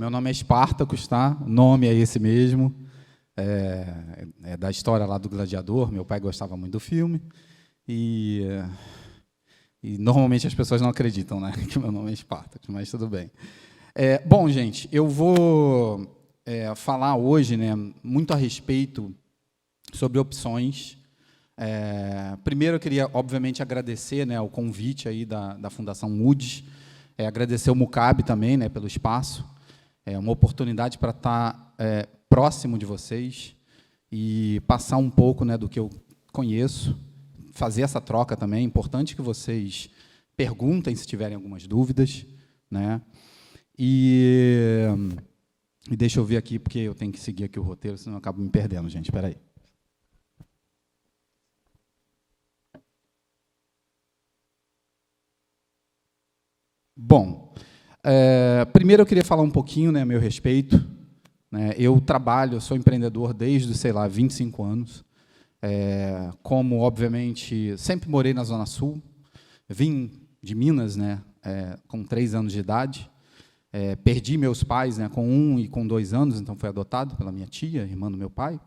meu nome é Espartacus, tá? O nome é esse mesmo. É da história lá do Gladiador. Meu pai gostava muito do filme. E normalmente as pessoas não acreditam, né, que meu nome é Espartacus, mas tudo bem. Bom, gente, eu vou falar hoje, né, muito a respeito sobre opções. Primeiro, eu queria, obviamente, agradecer, né, o convite aí da Fundação Moody's, agradecer o Mucab também, né, pelo espaço. É uma oportunidade para estar próximo de vocês e passar um pouco, né, do que eu conheço, fazer essa troca também. É importante que vocês perguntem se tiverem algumas dúvidas, né? E deixa eu ver aqui, porque eu tenho que seguir aqui o roteiro, senão eu acabo me perdendo, gente. Espera aí. Bom, primeiro eu queria falar um pouquinho, né, a meu respeito. Né, eu sou empreendedor desde, 25 anos. Como, obviamente, sempre morei na Zona Sul. Vim de Minas, né, com 3 anos de idade. Perdi meus pais, né, com 1 e com 2 anos, então fui adotado pela minha tia, irmã do meu pai.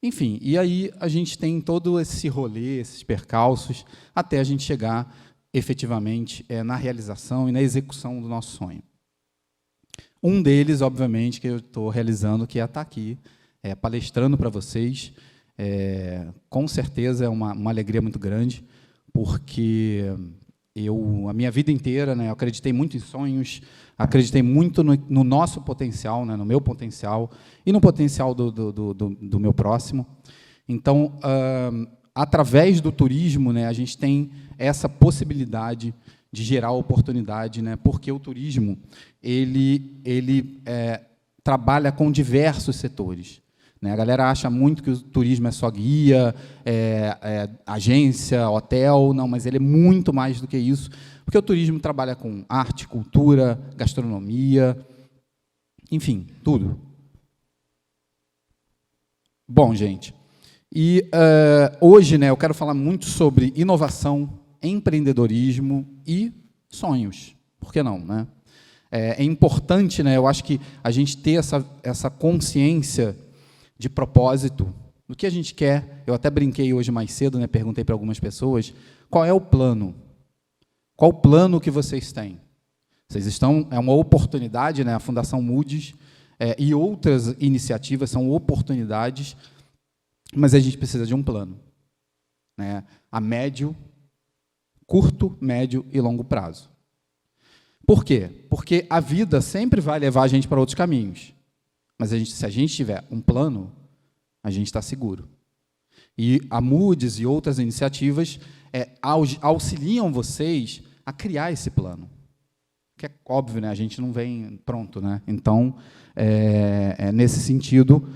Enfim, e aí a gente tem todo esse rolê, esses percalços, até a gente chegar efetivamente na realização e na execução do nosso sonho. Um deles, obviamente, que eu estou realizando, que é estar aqui, palestrando para vocês. Com certeza é uma alegria muito grande, porque a minha vida inteira, né, eu acreditei muito em sonhos, acreditei muito no nosso potencial, né, no meu potencial, e no potencial do meu próximo. Então, através do turismo, né, a gente tem essa possibilidade de gerar oportunidade, né, porque o turismo ele trabalha com diversos setores. Né? A galera acha muito que o turismo é só guia, agência, hotel, não, mas ele é muito mais do que isso, porque o turismo trabalha com arte, cultura, gastronomia, enfim, tudo. Bom, gente, e hoje, né, eu quero falar muito sobre inovação, empreendedorismo e sonhos. Por que não, né? É importante, né, eu acho que a gente ter essa consciência de propósito, do que a gente quer. Eu até brinquei hoje mais cedo, né, perguntei para algumas pessoas, qual é o plano? Qual o plano que vocês têm? Vocês estão, é uma oportunidade, né, a Fundação Moody's e outras iniciativas são oportunidades, mas a gente precisa de um plano, né, a médio, curto, médio e longo prazo. Por quê? Porque a vida sempre vai levar a gente para outros caminhos. Mas se a gente tiver um plano, a gente está seguro. E a Moody's e outras iniciativas auxiliam vocês a criar esse plano. Que é óbvio, né? A gente não vem pronto, né? Então, é nesse sentido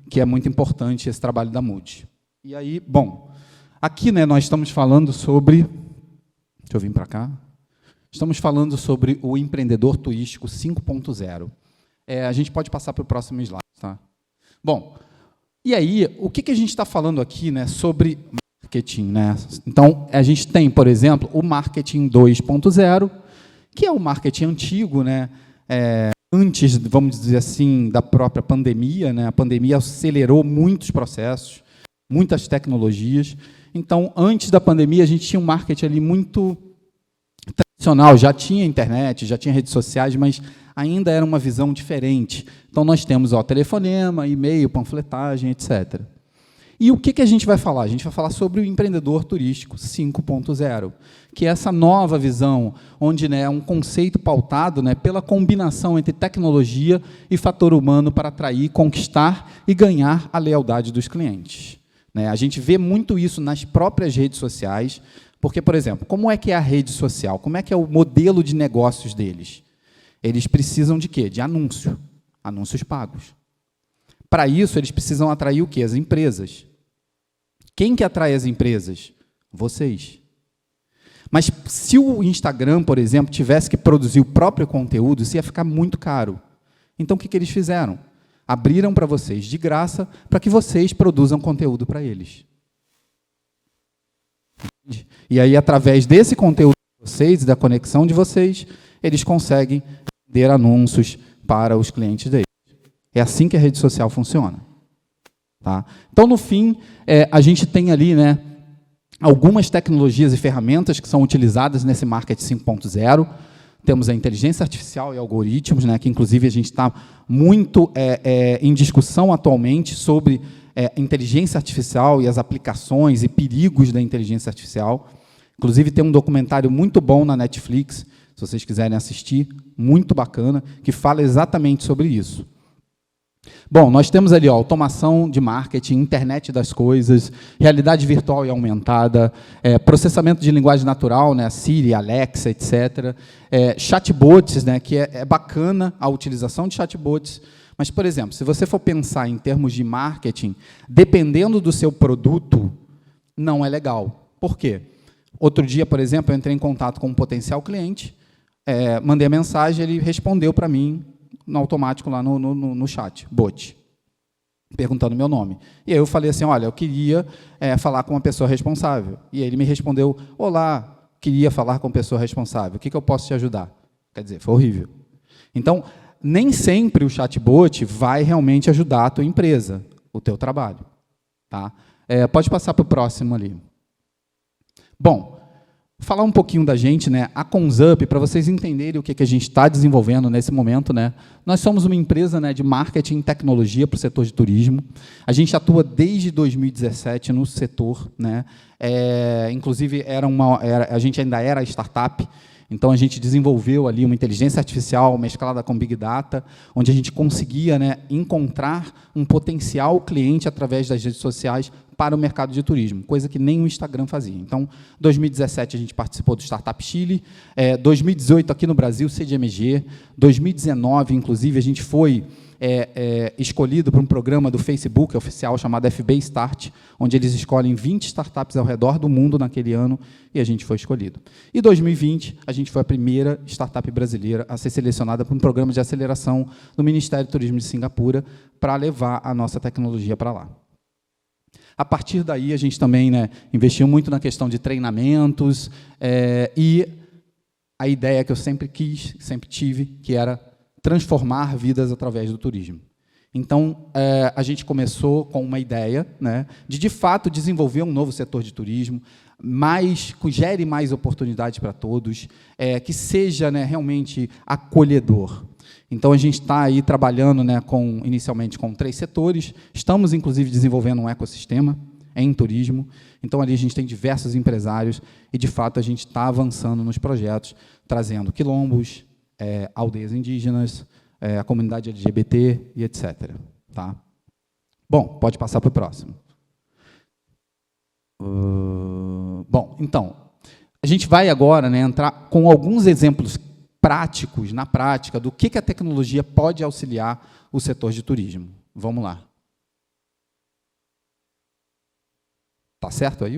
que é muito importante esse trabalho da Moody's. E aí, bom, aqui, né, nós estamos falando sobre... Deixa eu vir para cá. Estamos falando sobre o empreendedor turístico 5.0. A gente pode passar para o próximo slide, tá? Bom, e aí, o que a gente está falando aqui, né, sobre marketing, né? Então, a gente tem, por exemplo, o marketing 2.0, que é o marketing antigo, né? Antes, vamos dizer assim, da própria pandemia, né? A pandemia acelerou muitos processos, muitas tecnologias. Então, antes da pandemia, a gente tinha um marketing ali muito tradicional, já tinha internet, já tinha redes sociais, mas ainda era uma visão diferente. Então, nós temos telefonema, e-mail, panfletagem, etc. E o que a gente vai falar? A gente vai falar sobre o empreendedor turístico 5.0, que é essa nova visão, onde, né, é um conceito pautado, né, pela combinação entre tecnologia e fator humano para atrair, conquistar e ganhar a lealdade dos clientes. Né? A gente vê muito isso nas próprias redes sociais, porque, por exemplo, como é que é a rede social? Como é que é o modelo de negócios deles? Eles precisam de quê? De anúncio, anúncios pagos. Para isso, eles precisam atrair o quê? As empresas. Quem que atrai as empresas? Vocês. Mas se o Instagram, por exemplo, tivesse que produzir o próprio conteúdo, isso ia ficar muito caro. Então, o que eles fizeram? Abriram para vocês de graça para que vocês produzam conteúdo para eles. E aí, através desse conteúdo de vocês e da conexão de vocês, eles conseguem ter anúncios para os clientes deles. É assim que a rede social funciona. Tá? Então, no fim, a gente tem ali, né, algumas tecnologias e ferramentas que são utilizadas nesse marketing 5.0. Temos a inteligência artificial e algoritmos, né, que, inclusive, a gente está muito em discussão atualmente sobre inteligência artificial e as aplicações e perigos da inteligência artificial. Inclusive, tem um documentário muito bom na Netflix, se vocês quiserem assistir, muito bacana, que fala exatamente sobre isso. Bom, nós temos ali automação de marketing, internet das coisas, realidade virtual e aumentada, processamento de linguagem natural, né, Siri, Alexa, etc. Chatbots, né, que é bacana a utilização de chatbots, mas, por exemplo, se você for pensar em termos de marketing, dependendo do seu produto, não é legal. Por quê? Outro dia, por exemplo, eu entrei em contato com um potencial cliente, mandei a mensagem, ele respondeu para mim, no automático, lá no chat, bot, perguntando meu nome. E aí eu falei assim, olha, eu queria falar com uma pessoa responsável. E aí ele me respondeu, olá, queria falar com pessoa responsável, o que eu posso te ajudar? Quer dizer, foi horrível. Então, nem sempre o chatbot vai realmente ajudar a tua empresa, o teu trabalho. Tá? Pode passar para o próximo ali. Bom, falar um pouquinho da gente, né? A Conzup, para vocês entenderem o que a gente está desenvolvendo nesse momento, né? Nós somos uma empresa, né, de marketing e tecnologia para o setor de turismo. A gente atua desde 2017 no setor, né? Inclusive, a gente ainda era startup, então a gente desenvolveu ali uma inteligência artificial mesclada com Big Data, onde a gente conseguia, né, encontrar um potencial cliente através das redes sociais para o mercado de turismo, coisa que nem o Instagram fazia. Então, em 2017, a gente participou do Startup Chile, 2018, aqui no Brasil, CDMG, 2019, inclusive, a gente foi escolhido para um programa do Facebook oficial chamado FB Start, onde eles escolhem 20 startups ao redor do mundo naquele ano, e a gente foi escolhido. E 2020, a gente foi a primeira startup brasileira a ser selecionada para um programa de aceleração do Ministério do Turismo de Singapura para levar a nossa tecnologia para lá. A partir daí, a gente também, né, investiu muito na questão de treinamentos, e a ideia que eu sempre quis, sempre tive, que era transformar vidas através do turismo. Então, a gente começou com uma ideia, né, de fato, desenvolver um novo setor de turismo, que gere mais oportunidades para todos, que seja, né, realmente acolhedor. Então, a gente está aí trabalhando, né, inicialmente com 3 setores, estamos, inclusive, desenvolvendo um ecossistema em turismo, então, ali a gente tem diversos empresários e, de fato, a gente está avançando nos projetos, trazendo quilombos, aldeias indígenas, a comunidade LGBT e etc. Tá? Bom, pode passar para o próximo. Bom, então, a gente vai agora, né, entrar com alguns exemplos práticos, na prática, do que a tecnologia pode auxiliar o setor de turismo. Vamos lá. Tá certo aí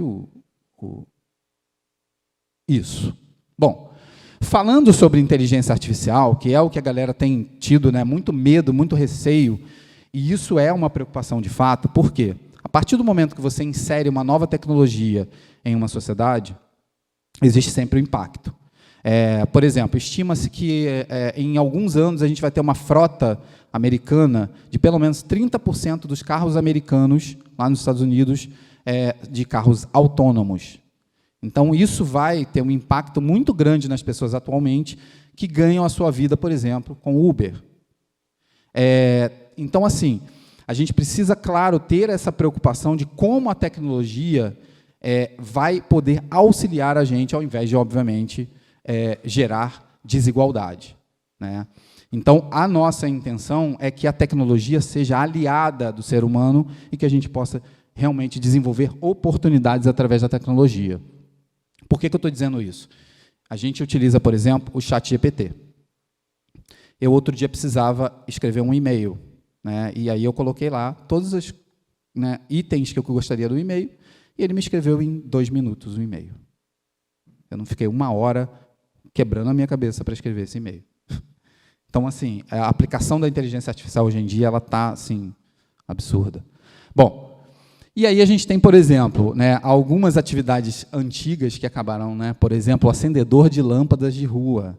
Isso. Bom, falando sobre inteligência artificial, que é o que a galera tem tido, né, muito medo, muito receio, e isso é uma preocupação de fato, por quê? A partir do momento que você insere uma nova tecnologia em uma sociedade, existe sempre um impacto. Por exemplo, estima-se que em alguns anos a gente vai ter uma frota americana de pelo menos 30% dos carros americanos, lá nos Estados Unidos, de carros autônomos. Então, isso vai ter um impacto muito grande nas pessoas atualmente que ganham a sua vida, por exemplo, com Uber. Então, assim, a gente precisa, claro, ter essa preocupação de como a tecnologia vai poder auxiliar a gente, ao invés de, obviamente, gerar desigualdade, né? Então, a nossa intenção é que a tecnologia seja aliada do ser humano e que a gente possa realmente desenvolver oportunidades através da tecnologia. Por que eu estou dizendo isso? A gente utiliza, por exemplo, o ChatGPT. Eu, outro dia, precisava escrever um e-mail, né? E aí eu coloquei lá todos os, né, itens que eu gostaria do e-mail, e ele me escreveu em 2 minutos o e-mail. Eu não fiquei 1 hora quebrando a minha cabeça para escrever esse e-mail. Então, assim, a aplicação da inteligência artificial hoje em dia ela está, assim, absurda. Bom, e aí a gente tem, por exemplo, né, algumas atividades antigas que acabaram, né, por exemplo, o acendedor de lâmpadas de rua.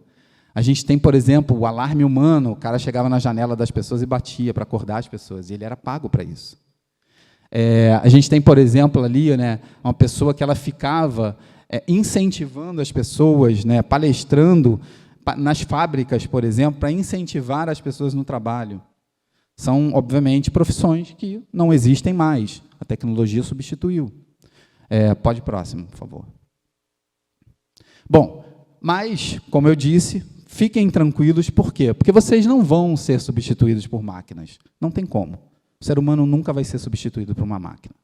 A gente tem, por exemplo, o alarme humano, o cara chegava na janela das pessoas e batia para acordar as pessoas, e ele era pago para isso. A gente tem, por exemplo, ali, né, uma pessoa que ela ficava incentivando as pessoas, né, palestrando nas fábricas, por exemplo, para incentivar as pessoas no trabalho. São, obviamente, profissões que não existem mais. A tecnologia substituiu. Pode ir próximo, por favor. Bom, mas, como eu disse, fiquem tranquilos. Por quê? Porque vocês não vão ser substituídos por máquinas. Não tem como. O ser humano nunca vai ser substituído por uma máquina.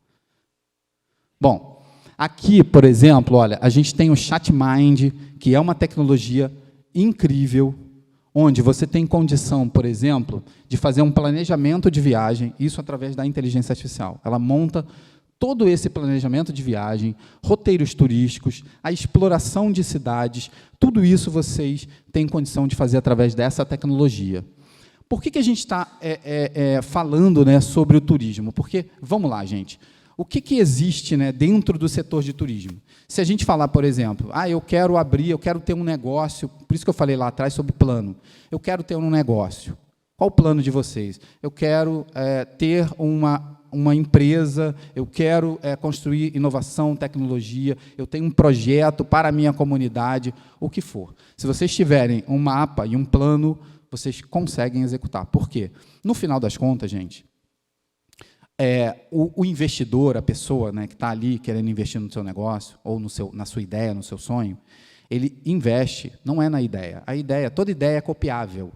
Bom, aqui, por exemplo, olha, a gente tem o ChatMind, que é uma tecnologia incrível, onde você tem condição, por exemplo, de fazer um planejamento de viagem, isso através da inteligência artificial. Ela monta todo esse planejamento de viagem, roteiros turísticos, a exploração de cidades, tudo isso vocês têm condição de fazer através dessa tecnologia. Por que a gente está falando, né, sobre o turismo? Porque, vamos lá, gente, o que existe, né, dentro do setor de turismo? Se a gente falar, por exemplo, eu quero abrir, eu quero ter um negócio, por isso que eu falei lá atrás sobre plano, eu quero ter um negócio. Qual o plano de vocês? Eu quero ter uma empresa, eu quero construir inovação, tecnologia, eu tenho um projeto para a minha comunidade, o que for. Se vocês tiverem um mapa e um plano, vocês conseguem executar. Por quê? No final das contas, gente, o investidor, a pessoa, né, que está ali querendo investir no seu negócio, ou na sua ideia, no seu sonho, ele investe, não é na ideia. A ideia, toda ideia é copiável.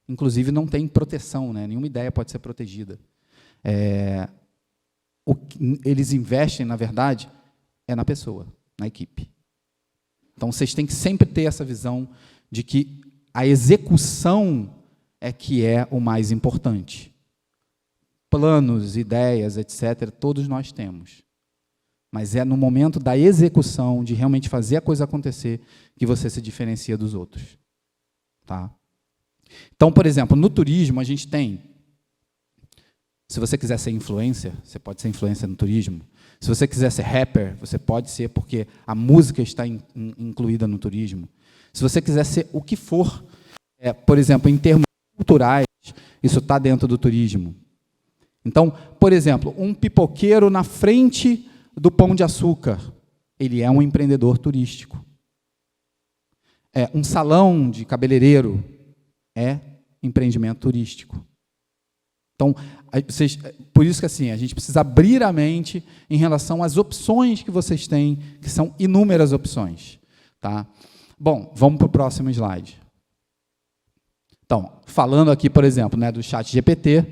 Inclusive, não tem proteção, né? Nenhuma ideia pode ser protegida. Eles investem, na verdade, na pessoa, na equipe. Então, vocês têm que sempre ter essa visão de que a execução é que é o mais importante. Planos, ideias, etc., todos nós temos. Mas é no momento da execução, de realmente fazer a coisa acontecer, que você se diferencia dos outros. Tá? Então, por exemplo, no turismo, a gente tem... Se você quiser ser influencer, você pode ser influencer no turismo. Se você quiser ser rapper, você pode ser, porque a música está incluída no turismo. Se você quiser ser o que for, por exemplo, em termos culturais, isso está dentro do turismo. Então, por exemplo, um pipoqueiro na frente do Pão de Açúcar, ele é um empreendedor turístico. Um salão de cabeleireiro é empreendimento turístico. Então, por isso que assim, a gente precisa abrir a mente em relação às opções que vocês têm, que são inúmeras opções. Tá? Bom, vamos para o próximo slide. Então, falando aqui, por exemplo, né, do ChatGPT,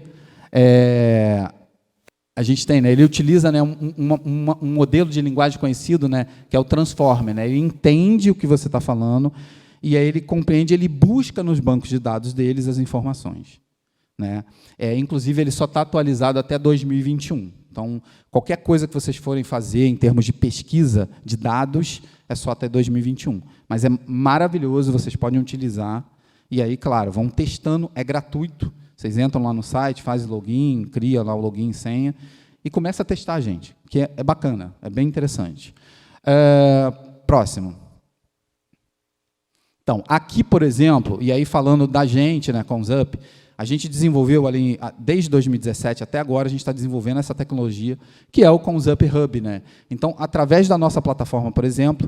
a gente tem, né, ele utiliza, né, um modelo de linguagem conhecido, né, que é o Transformer. Né, ele entende o que você está falando e aí ele compreende, ele busca nos bancos de dados deles as informações. Né? Inclusive, ele só está atualizado até 2021. Então, qualquer coisa que vocês forem fazer em termos de pesquisa de dados, é só até 2021. Mas é maravilhoso, vocês podem utilizar. E aí, claro, vão testando, é gratuito. Vocês entram lá no site, fazem login, cria lá o login e senha, e começa a testar, gente, que é bacana, é bem interessante. Próximo. Então, aqui, por exemplo, e aí falando da gente, né, com o Zup, a gente desenvolveu ali, desde 2017 até agora, a gente está desenvolvendo essa tecnologia, que é o ConZup Hub. Né? Então, através da nossa plataforma, por exemplo,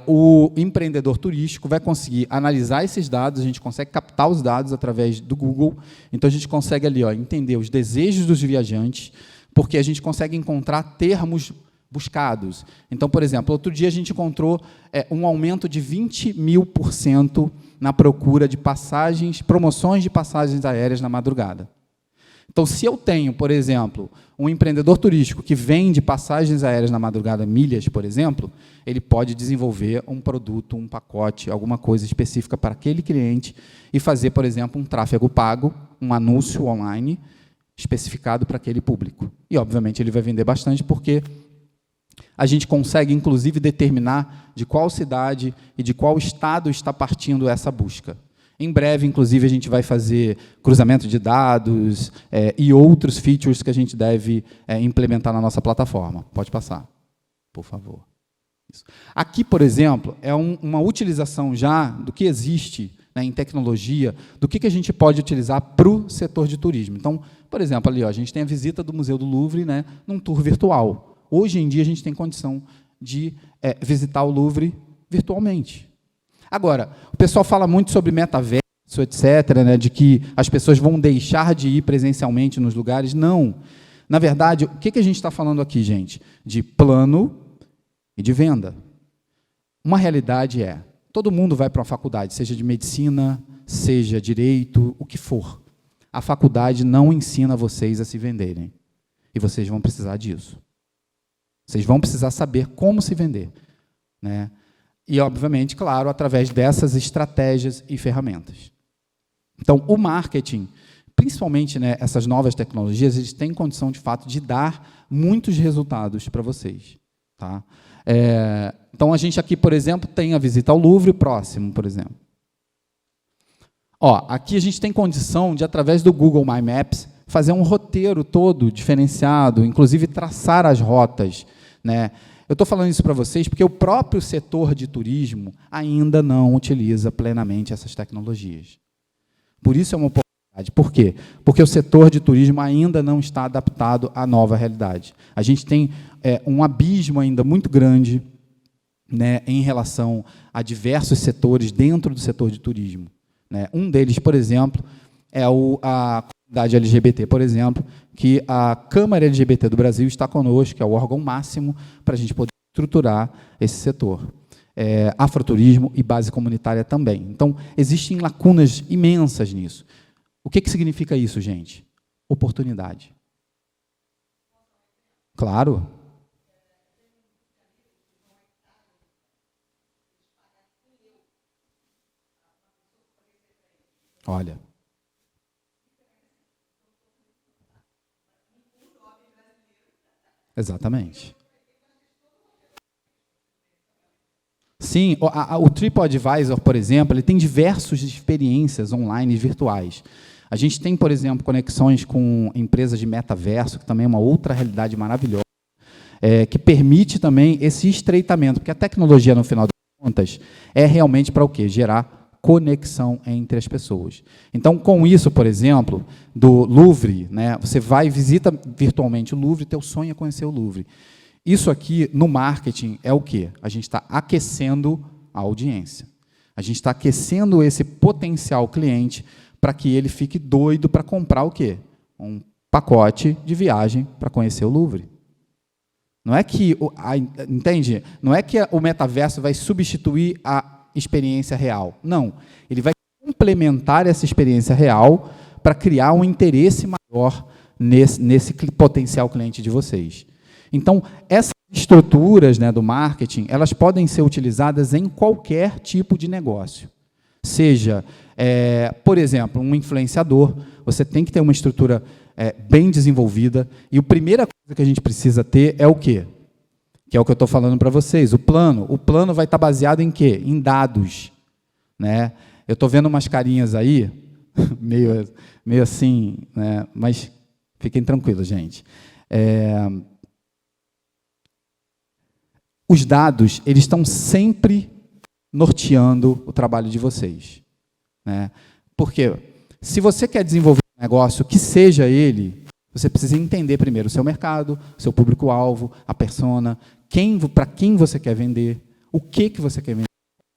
o empreendedor turístico vai conseguir analisar esses dados, a gente consegue captar os dados através do Google, então a gente consegue ali entender os desejos dos viajantes, porque a gente consegue encontrar termos buscados. Então, por exemplo, outro dia a gente encontrou um aumento de 20.000% na procura de passagens, promoções de passagens aéreas na madrugada. Então, se eu tenho, por exemplo, um empreendedor turístico que vende passagens aéreas na madrugada, milhas, por exemplo, ele pode desenvolver um produto, um pacote, alguma coisa específica para aquele cliente e fazer, por exemplo, um tráfego pago, um anúncio online especificado para aquele público. E, obviamente, ele vai vender bastante porque a gente consegue, inclusive, determinar de qual cidade e de qual estado está partindo essa busca. Em breve, inclusive, a gente vai fazer cruzamento de dados e outros features que a gente deve implementar na nossa plataforma. Pode passar, por favor. Aqui, por exemplo, é uma utilização já do que existe, né, em tecnologia, do que a gente pode utilizar para o setor de turismo. Então, por exemplo, ali, ó, a gente tem a visita do Museu do Louvre, né, num tour virtual. Hoje em dia, a gente tem condição de visitar o Louvre virtualmente. Agora, o pessoal fala muito sobre metaverso, etc., né, de que as pessoas vão deixar de ir presencialmente nos lugares. Não. Na verdade, o que a gente está falando aqui, gente? De plano e de venda. Uma realidade é, todo mundo vai para uma faculdade, seja de medicina, seja direito, o que for. A faculdade não ensina vocês a se venderem. E vocês vão precisar disso. Vocês vão precisar saber como se vender, né? E, obviamente, claro, através dessas estratégias e ferramentas. Então, o marketing, principalmente, né, essas novas tecnologias, eles têm condição, de fato, de dar muitos resultados para vocês. Tá? Então, a gente aqui, por exemplo, tem a visita ao Louvre próximo, por exemplo. Ó, aqui a gente tem condição de, através do Google My Maps, fazer um roteiro todo diferenciado, inclusive traçar as rotas, né? Eu estou falando isso para vocês porque o próprio setor de turismo ainda não utiliza plenamente essas tecnologias. Por isso é uma oportunidade. Por quê? Porque o setor de turismo ainda não está adaptado à nova realidade. A gente tem um abismo ainda muito grande, né, em relação a diversos setores dentro do setor de turismo, né? Um deles, por exemplo, é a comunidade LGBT, por exemplo, que a Câmara LGBT do Brasil está conosco, que é o órgão máximo para a gente poder estruturar esse setor. Afroturismo e base comunitária também. Então, existem lacunas imensas nisso. O que significa isso, gente? Oportunidade. Claro. Olha. Exatamente. Sim, o TripAdvisor, por exemplo, ele tem diversas experiências online e virtuais. A gente tem, por exemplo, conexões com empresas de metaverso, que também é uma outra realidade maravilhosa, que permite também esse estreitamento, porque a tecnologia, no final das contas, é realmente para o quê? Gerar conexão entre as pessoas. Então, com isso, por exemplo, do Louvre, né, você vai e visita virtualmente o Louvre, teu sonho é conhecer o Louvre. Isso aqui, no marketing, é o quê? A gente está aquecendo a audiência. A gente está aquecendo esse potencial cliente para que ele fique doido para comprar o quê? Um pacote de viagem para conhecer o Louvre. Não é que, entende? Não é que o metaverso vai substituir a experiência real. Não. Ele vai complementar essa experiência real para criar um interesse maior nesse potencial cliente de vocês. Então, essas estruturas, né, do marketing, elas podem ser utilizadas em qualquer tipo de negócio. Seja, por exemplo, um influenciador, você tem que ter uma estrutura bem desenvolvida, e a primeira coisa que a gente precisa ter é o quê? Que é o que eu estou falando para vocês, o plano. O plano vai estar baseado em quê? Em dados, né? Eu estou vendo umas carinhas aí, meio assim, né? Mas fiquem tranquilos, gente. Os dados, eles estão sempre norteando o trabalho de vocês, né? Porque se você quer desenvolver um negócio, que seja ele, você precisa entender primeiro o seu mercado, o seu público-alvo, a persona, para quem você quer vender, o que você quer vender,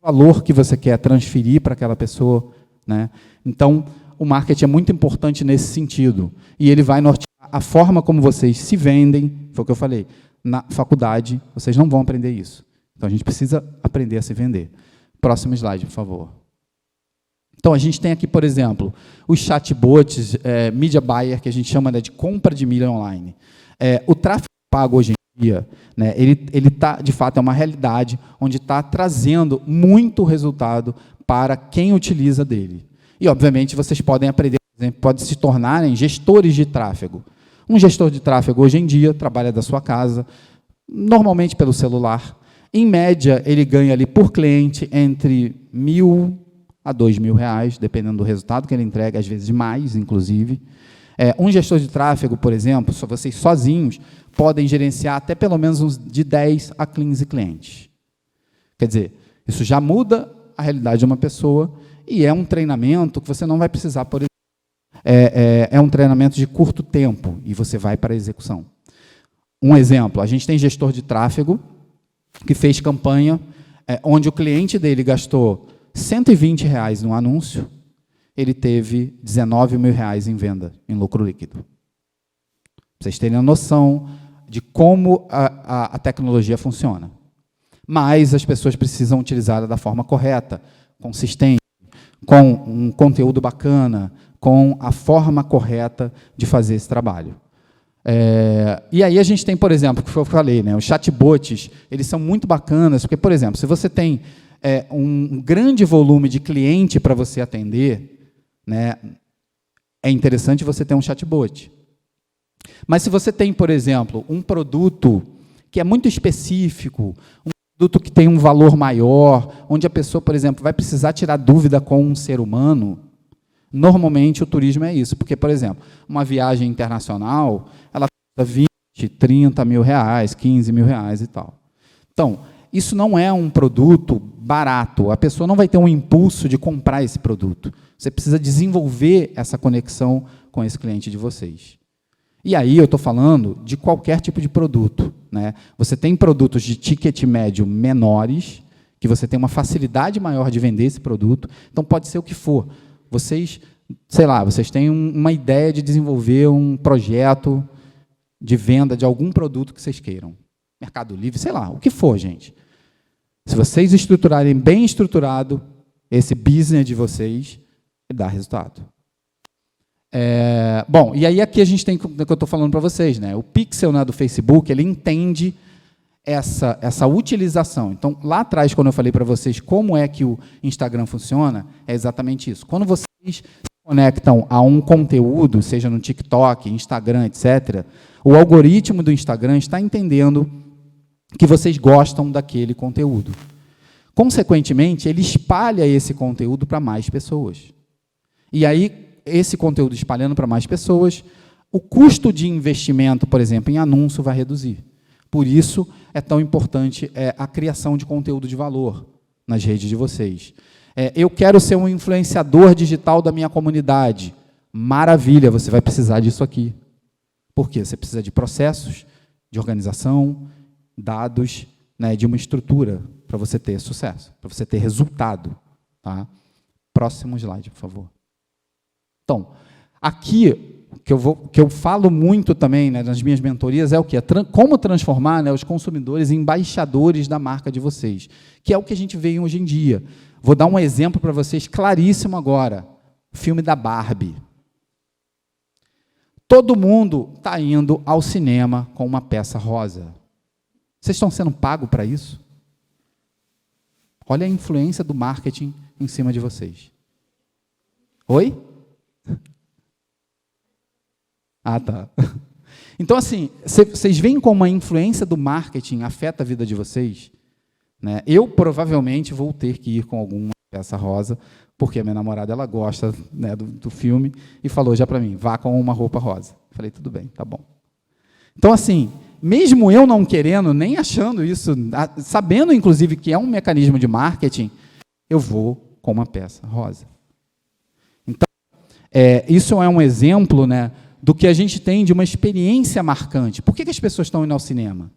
o valor que você quer transferir para aquela pessoa, né? Então, o marketing é muito importante nesse sentido. E ele vai nortear a forma como vocês se vendem, foi o que eu falei. Na faculdade, vocês não vão aprender isso. Então, a gente precisa aprender a se vender. Próximo slide, por favor. Então, a gente tem aqui, por exemplo, os chatbots, media buyer, que a gente chama, né, de compra de milha online. O tráfego pago hoje em dia, né, ele tá, de fato, é uma realidade onde está trazendo muito resultado para quem utiliza dele. E, obviamente, vocês podem aprender, por exemplo, podem se tornarem gestores de tráfego. Um gestor de tráfego, hoje em dia, trabalha da sua casa, normalmente pelo celular. Em média, ele ganha ali por cliente entre R$1.000 a R$2.000, dependendo do resultado que ele entrega, às vezes mais, inclusive. Um gestor de tráfego, por exemplo, vocês sozinhos, podem gerenciar até pelo menos uns de 10 a 15 clientes. Quer dizer, isso já muda a realidade de uma pessoa e é um treinamento que você não vai precisar, por exemplo, é um treinamento de curto tempo e você vai para a execução. Um exemplo, a gente tem gestor de tráfego que fez campanha onde o cliente dele gastou R$120 no anúncio, ele teve R$19 mil em venda, em lucro líquido. Para vocês terem a noção de como a tecnologia funciona. Mas as pessoas precisam utilizá-la da forma correta, consistente, com um conteúdo bacana, com a forma correta de fazer esse trabalho. E aí a gente tem, por exemplo, que eu falei, né, os chatbots, eles são muito bacanas, porque, por exemplo, se você tem um grande volume de cliente para você atender, né, é interessante você ter um chatbot. Mas se você tem, por exemplo, um produto que é muito específico, um produto que tem um valor maior, onde a pessoa, por exemplo, vai precisar tirar dúvida com um ser humano, normalmente o turismo é isso, porque, por exemplo, uma viagem internacional, ela custa 20, 30 mil reais, 15 mil reais e tal. Então, isso não é um produto barato, a pessoa não vai ter um impulso de comprar esse produto. Você precisa desenvolver essa conexão com esse cliente de vocês. E aí eu estou falando de qualquer tipo de produto, né? Você tem produtos de ticket médio menores, que você tem uma facilidade maior de vender esse produto, então pode ser o que for. Vocês, sei lá, vocês têm uma ideia de desenvolver um projeto de venda de algum produto que vocês queiram. Mercado Livre, sei lá, o que for, gente. Se vocês estruturarem bem estruturado esse business de vocês, ele dá resultado. Bom, e aí aqui a gente tem o que eu estou falando para vocês, né? O pixel, né, do Facebook, ele entende essa utilização. Então, lá atrás, quando eu falei para vocês como é que o Instagram funciona, é exatamente isso. Quando vocês se conectam a um conteúdo, seja no TikTok, Instagram, etc., o algoritmo do Instagram está entendendo que vocês gostam daquele conteúdo. Consequentemente, ele espalha esse conteúdo para mais pessoas. E aí, esse conteúdo espalhando para mais pessoas, o custo de investimento, por exemplo, em anúncio vai reduzir. Por isso, é tão importante a criação de conteúdo de valor nas redes de vocês. Eu quero ser um influenciador digital da minha comunidade. Maravilha, você vai precisar disso aqui. Por quê? Você precisa de processos, de organização, dados, né, de uma estrutura para você ter sucesso, para você ter resultado. Tá? Próximo slide, por favor. Então, aqui, que eu falo muito também, né, nas minhas mentorias, é o quê? Como transformar, né, os consumidores em embaixadores da marca de vocês, que é o que a gente vê hoje em dia. Vou dar um exemplo para vocês claríssimo agora. O filme da Barbie. Todo mundo está indo ao cinema com uma peça rosa. Vocês estão sendo pagos para isso? Olha a influência do marketing em cima de vocês. Oi? Ah, tá. Então, assim, vocês veem como a influência do marketing afeta a vida de vocês? Né? Eu, provavelmente, vou ter que ir com alguma peça rosa, porque a minha namorada ela gosta, né, do filme, e falou já para mim, vá com uma roupa rosa. Falei, tudo bem, tá bom. Então, assim, mesmo eu não querendo, nem achando isso, sabendo, inclusive, que é um mecanismo de marketing, eu vou com uma peça rosa. Então, isso é um exemplo, né, do que a gente tem de uma experiência marcante. Por que as pessoas estão indo ao cinema?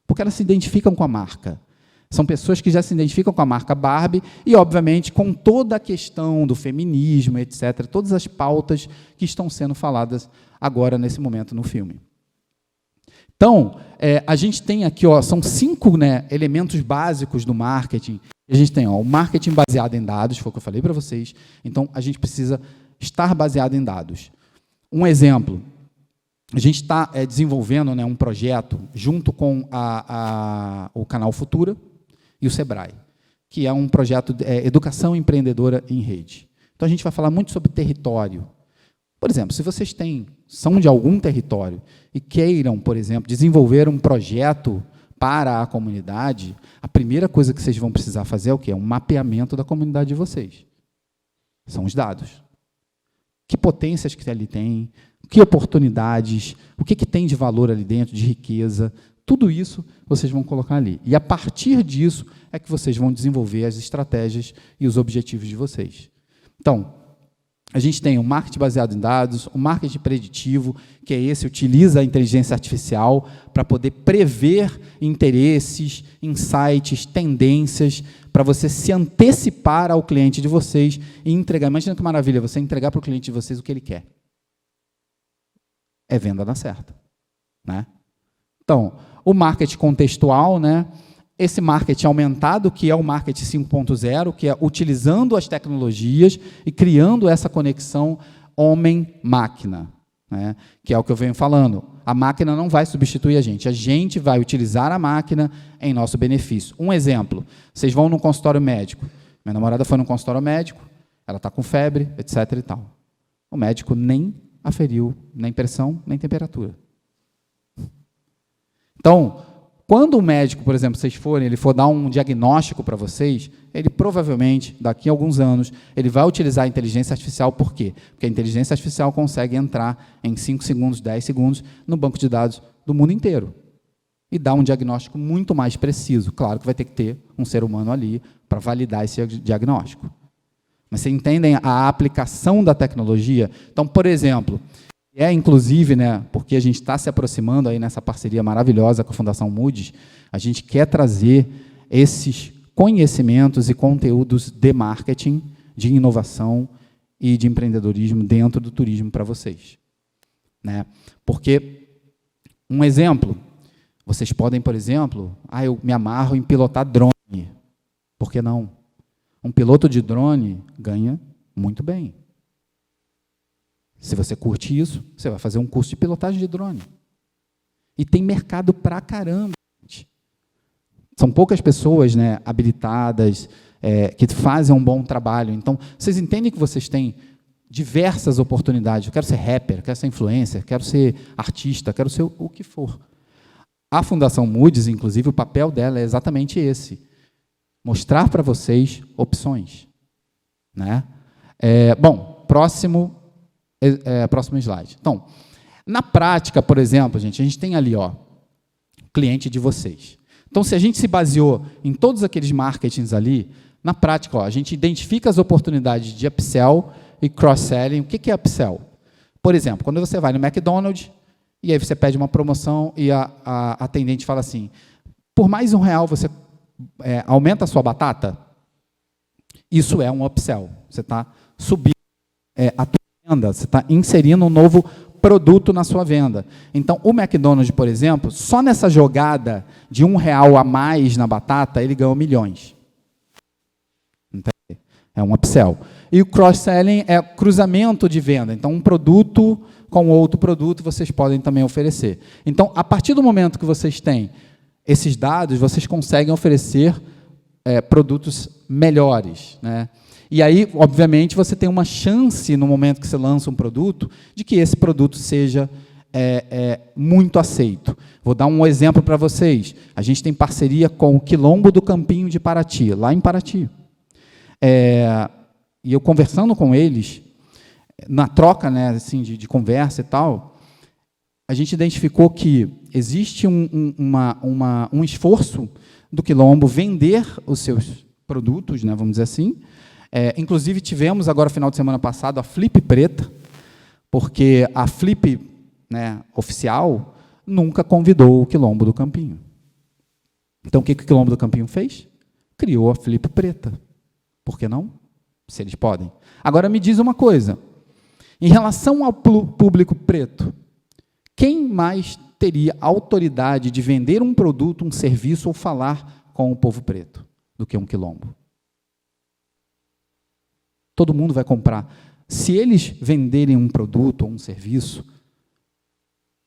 Porque elas se identificam com a marca. São pessoas que já se identificam com a marca Barbie e, obviamente, com toda a questão do feminismo, etc., todas as pautas que estão sendo faladas agora, nesse momento, no filme. Então, a gente tem aqui, são 5, né, elementos básicos do marketing. A gente tem o marketing baseado em dados, foi o que eu falei para vocês. Então, a gente precisa estar baseado em dados. Um exemplo, a gente está desenvolvendo, né, um projeto junto com o Canal Futura e o Sebrae, que é um projeto de educação empreendedora em rede. Então, a gente vai falar muito sobre território. Por exemplo, se vocês são de algum território e queiram, por exemplo, desenvolver um projeto para a comunidade, a primeira coisa que vocês vão precisar fazer é o quê? Um mapeamento da comunidade de vocês. São os dados. Que potências que ali tem, que oportunidades, o que tem de valor ali dentro, de riqueza, Tudo isso vocês vão colocar ali. E, a partir disso, é que vocês vão desenvolver as estratégias e os objetivos de vocês. Então, a gente tem o marketing baseado em dados, o marketing preditivo, que é esse, utiliza a inteligência artificial para poder prever interesses, insights, tendências, para você se antecipar ao cliente de vocês e entregar. Imagina que maravilha, você entregar para o cliente de vocês o que ele quer. É venda na certa, né? Então, o marketing contextual, né? Esse marketing aumentado, que é o marketing 5.0, que é utilizando as tecnologias e criando essa conexão homem-máquina, né? Que é o que eu venho falando. A máquina não vai substituir a gente vai utilizar a máquina em nosso benefício. Um exemplo, vocês vão num consultório médico. Minha namorada foi num consultório médico, ela está com febre, etc. e tal. O médico nem aferiu nem pressão, nem temperatura. Então, quando o médico, por exemplo, vocês forem, ele for dar um diagnóstico para vocês, ele provavelmente, daqui a alguns anos, ele vai utilizar a inteligência artificial. Por quê? Porque a inteligência artificial consegue entrar em 5 segundos, 10 segundos, no banco de dados do mundo inteiro e dar um diagnóstico muito mais preciso. Claro que vai ter que ter um ser humano ali para validar esse diagnóstico. Mas vocês entendem a aplicação da tecnologia? Então, por exemplo, inclusive, né, porque a gente está se aproximando aí nessa parceria maravilhosa com a Fundação Moody's, a gente quer trazer esses conhecimentos e conteúdos de marketing, de inovação e de empreendedorismo dentro do turismo para vocês, né? Porque, um exemplo, vocês podem, por exemplo, eu me amarro em pilotar drone. Por que não? Um piloto de drone ganha muito bem. Se você curte isso, você vai fazer um curso de pilotagem de drone. E tem mercado pra caramba, gente. São poucas pessoas, né, habilitadas, que fazem um bom trabalho. Então, vocês entendem que vocês têm diversas oportunidades. Eu quero ser rapper, quero ser influencer, quero ser artista, quero ser o que for. A Fundação Moody's, inclusive, o papel dela é exatamente esse. Mostrar para vocês opções, né? Bom, próximo slide. Então, na prática, por exemplo, gente, a gente tem ali, ó, cliente de vocês. Então, se a gente se baseou em todos aqueles marketings ali, na prática, ó, a gente identifica as oportunidades de upsell e cross-selling. O que é upsell? Por exemplo, quando você vai no McDonald's e aí você pede uma promoção e a atendente fala assim, por mais R$1 você aumenta a sua batata? Isso é um upsell. Você está subindo a tua venda, você está inserindo um novo produto na sua venda. Então, o McDonald's, por exemplo, só nessa jogada de R$1 a mais na batata, ele ganhou milhões. Entende? É um upsell. E o cross-selling é cruzamento de venda. Então, um produto com outro produto vocês podem também oferecer. Então, a partir do momento que vocês têm esses dados, vocês conseguem oferecer produtos melhores, né? E aí, obviamente, você tem uma chance, no momento que você lança um produto, de que esse produto seja muito aceito. Vou dar um exemplo para vocês. A gente tem parceria com o Quilombo do Campinho de Paraty, lá em Paraty. E eu conversando com eles, na troca, né, assim, de conversa e tal, a gente identificou que existe um esforço do Quilombo vender os seus produtos, né, vamos dizer assim. Inclusive, tivemos agora, final de semana passado, a Flip Preta, porque a Flip, né, oficial nunca convidou o Quilombo do Campinho. Então, o que o Quilombo do Campinho fez? Criou a Flip Preta. Por que não? Se eles podem. Agora, me diz uma coisa. Em relação ao público preto, quem mais teria autoridade de vender um produto, um serviço ou falar com o povo preto do que um quilombo? Todo mundo vai comprar. Se eles venderem um produto ou um serviço,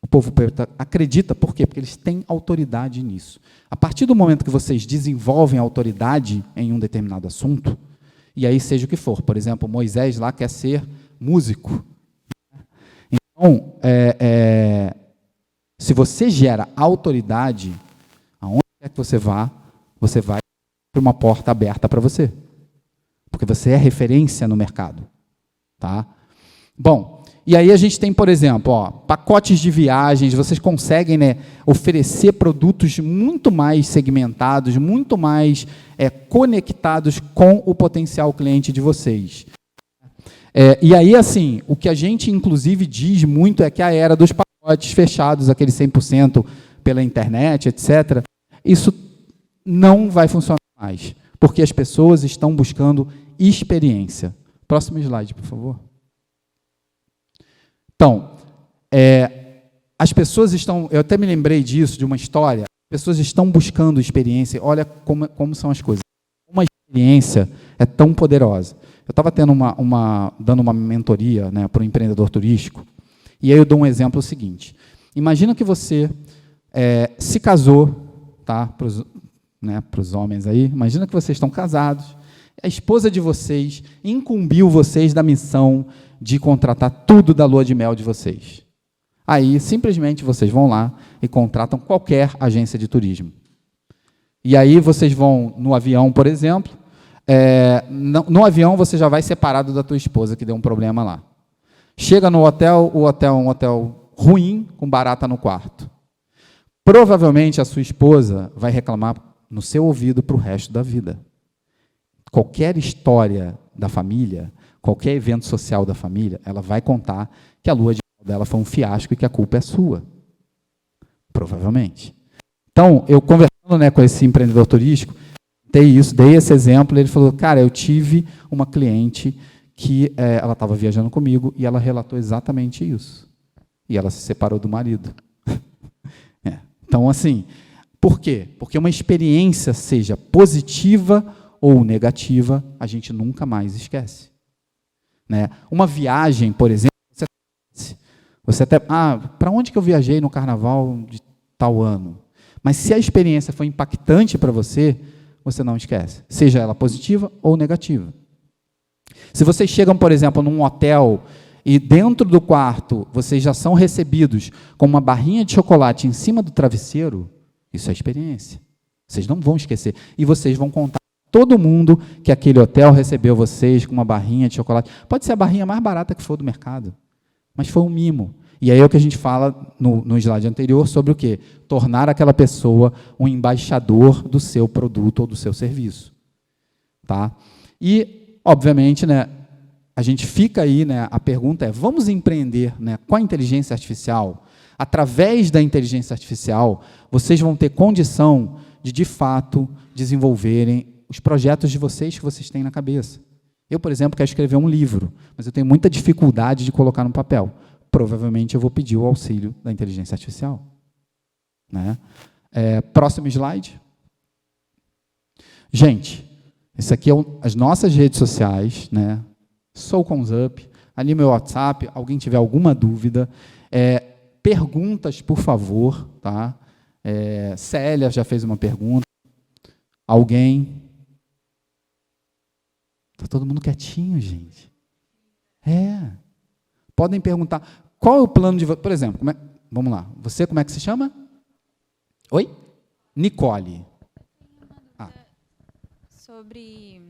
o povo preto acredita. Por quê? Porque eles têm autoridade nisso. A partir do momento que vocês desenvolvem autoridade em um determinado assunto, e aí seja o que for, por exemplo, Moisés lá quer ser músico. Então, se você gera autoridade, aonde quer que você vai ter uma porta aberta para você. Porque você é referência no mercado. Tá? Bom, E aí a gente tem, por exemplo, pacotes de viagens, vocês conseguem, né, oferecer produtos muito mais segmentados, muito mais conectados com o potencial cliente de vocês. E aí, assim, o que a gente, inclusive, diz muito é que a era dos pacotes fechados, aquele 100% pela internet, etc., isso não vai funcionar mais, porque as pessoas estão buscando experiência. Próximo slide, por favor. Então, as pessoas estão... Eu até me lembrei disso, de uma história. As pessoas estão buscando experiência. Olha como são as coisas. Uma experiência é tão poderosa. Eu estava dando uma mentoria, né, para um empreendedor turístico, e aí eu dou um exemplo seguinte. Imagina que você se casou, tá, para os homens aí, imagina que vocês estão casados, a esposa de vocês incumbiu vocês da missão de contratar tudo da lua de mel de vocês. Aí, simplesmente, vocês vão lá e contratam qualquer agência de turismo. E aí, vocês vão no avião, por exemplo, no avião você já vai separado da tua esposa, que deu um problema lá. Chega no hotel, o hotel é um hotel ruim, com barata no quarto. Provavelmente, a sua esposa vai reclamar no seu ouvido para o resto da vida. Qualquer história da família, qualquer evento social da família, ela vai contar que a lua de mel dela foi um fiasco e que a culpa é sua. Provavelmente. Então, eu conversando, né, com esse empreendedor turístico, dei esse exemplo, ele falou, cara, eu tive uma cliente que ela estava viajando comigo e ela relatou exatamente isso. E ela se separou do marido. Então, assim, por quê? Porque uma experiência, seja positiva ou negativa, a gente nunca mais esquece. Né? Uma viagem, por exemplo, você até... para onde que eu viajei no carnaval de tal ano? Mas se a experiência foi impactante para você, você não esquece, seja ela positiva ou negativa. Se vocês chegam, por exemplo, num hotel e dentro do quarto vocês já são recebidos com uma barrinha de chocolate em cima do travesseiro, isso é experiência. Vocês não vão esquecer. E vocês vão contar a todo mundo que aquele hotel recebeu vocês com uma barrinha de chocolate. Pode ser a barrinha mais barata que for do mercado, mas foi um mimo. E aí é o que a gente fala no slide anterior sobre o quê? Tornar aquela pessoa um embaixador do seu produto ou do seu serviço. Tá? E, obviamente, né, a gente fica aí, né, a pergunta é, vamos empreender, né, com a inteligência artificial? Através da inteligência artificial, vocês vão ter condição de fato, desenvolverem os projetos de vocês que vocês têm na cabeça. Eu, por exemplo, quero escrever um livro, mas eu tenho muita dificuldade de colocar no papel. Provavelmente eu vou pedir o auxílio da inteligência artificial. Né? Próximo slide. Gente, isso aqui é as nossas redes sociais, né? Sou Conzup, ali meu WhatsApp, alguém tiver alguma dúvida, perguntas, por favor, tá? Célia já fez uma pergunta. Alguém? Está todo mundo quietinho, gente. Podem perguntar, qual é o plano de... Por exemplo, vamos lá, você como é que se chama? Oi? Nicole. Sobre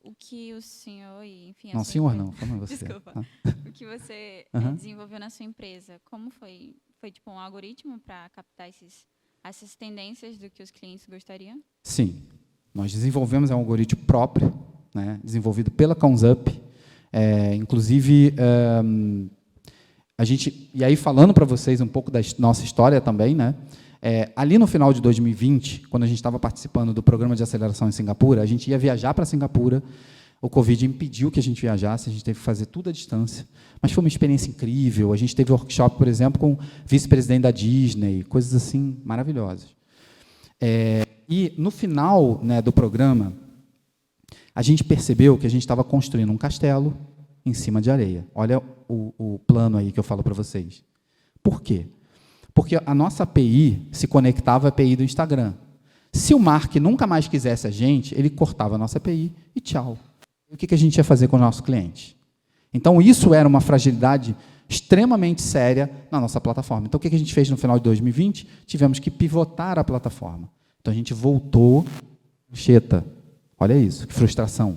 o que o senhor, enfim... Não, senhor não, fala você. Desculpa. O que você desenvolveu na sua empresa, como foi? Foi tipo um algoritmo para captar essas tendências do que os clientes gostariam? Sim. Nós desenvolvemos um algoritmo próprio, né, desenvolvido pela Conzup. Inclusive, e aí falando para vocês um pouco da nossa história também, né, ali no final de 2020, quando a gente estava participando do programa de aceleração em Singapura, a gente ia viajar para Singapura, o Covid impediu que a gente viajasse, a gente teve que fazer tudo à distância, mas foi uma experiência incrível, a gente teve workshop, por exemplo, com o vice-presidente da Disney, coisas assim maravilhosas. E no final, né, do programa, a gente percebeu que a gente estava construindo um castelo em cima de areia. Olha o plano aí que eu falo para vocês. Por quê? Porque a nossa API se conectava à API do Instagram. Se o Mark nunca mais quisesse a gente, ele cortava a nossa API e tchau. E o que a gente ia fazer com o nosso cliente? Então, isso era uma fragilidade extremamente séria na nossa plataforma. Então, o que a gente fez no final de 2020? Tivemos que pivotar a plataforma. Então, a gente voltou... Cheta, olha isso, que frustração.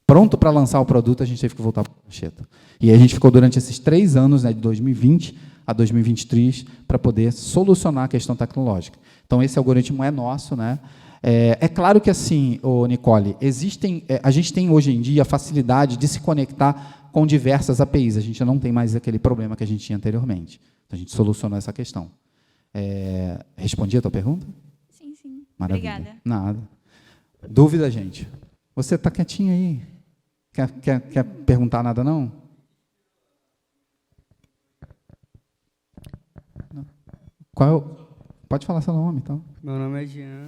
pronto para lançar o produto, a gente teve que voltar para a prancheta. E a gente ficou durante esses 3 anos, né, de 2020 a 2023, para poder solucionar a questão tecnológica. Então, esse algoritmo é nosso, né? É claro que, assim, Nicole, a gente tem hoje em dia a facilidade de se conectar com diversas APIs. A gente não tem mais aquele problema que a gente tinha anteriormente. Então, a gente solucionou essa questão. Respondi a tua pergunta? Sim, sim. Maravilha. Obrigada. Nada. Dúvida, gente? Você está quietinho aí? Quer perguntar nada, não? Pode falar seu nome, então. Meu nome é Jean.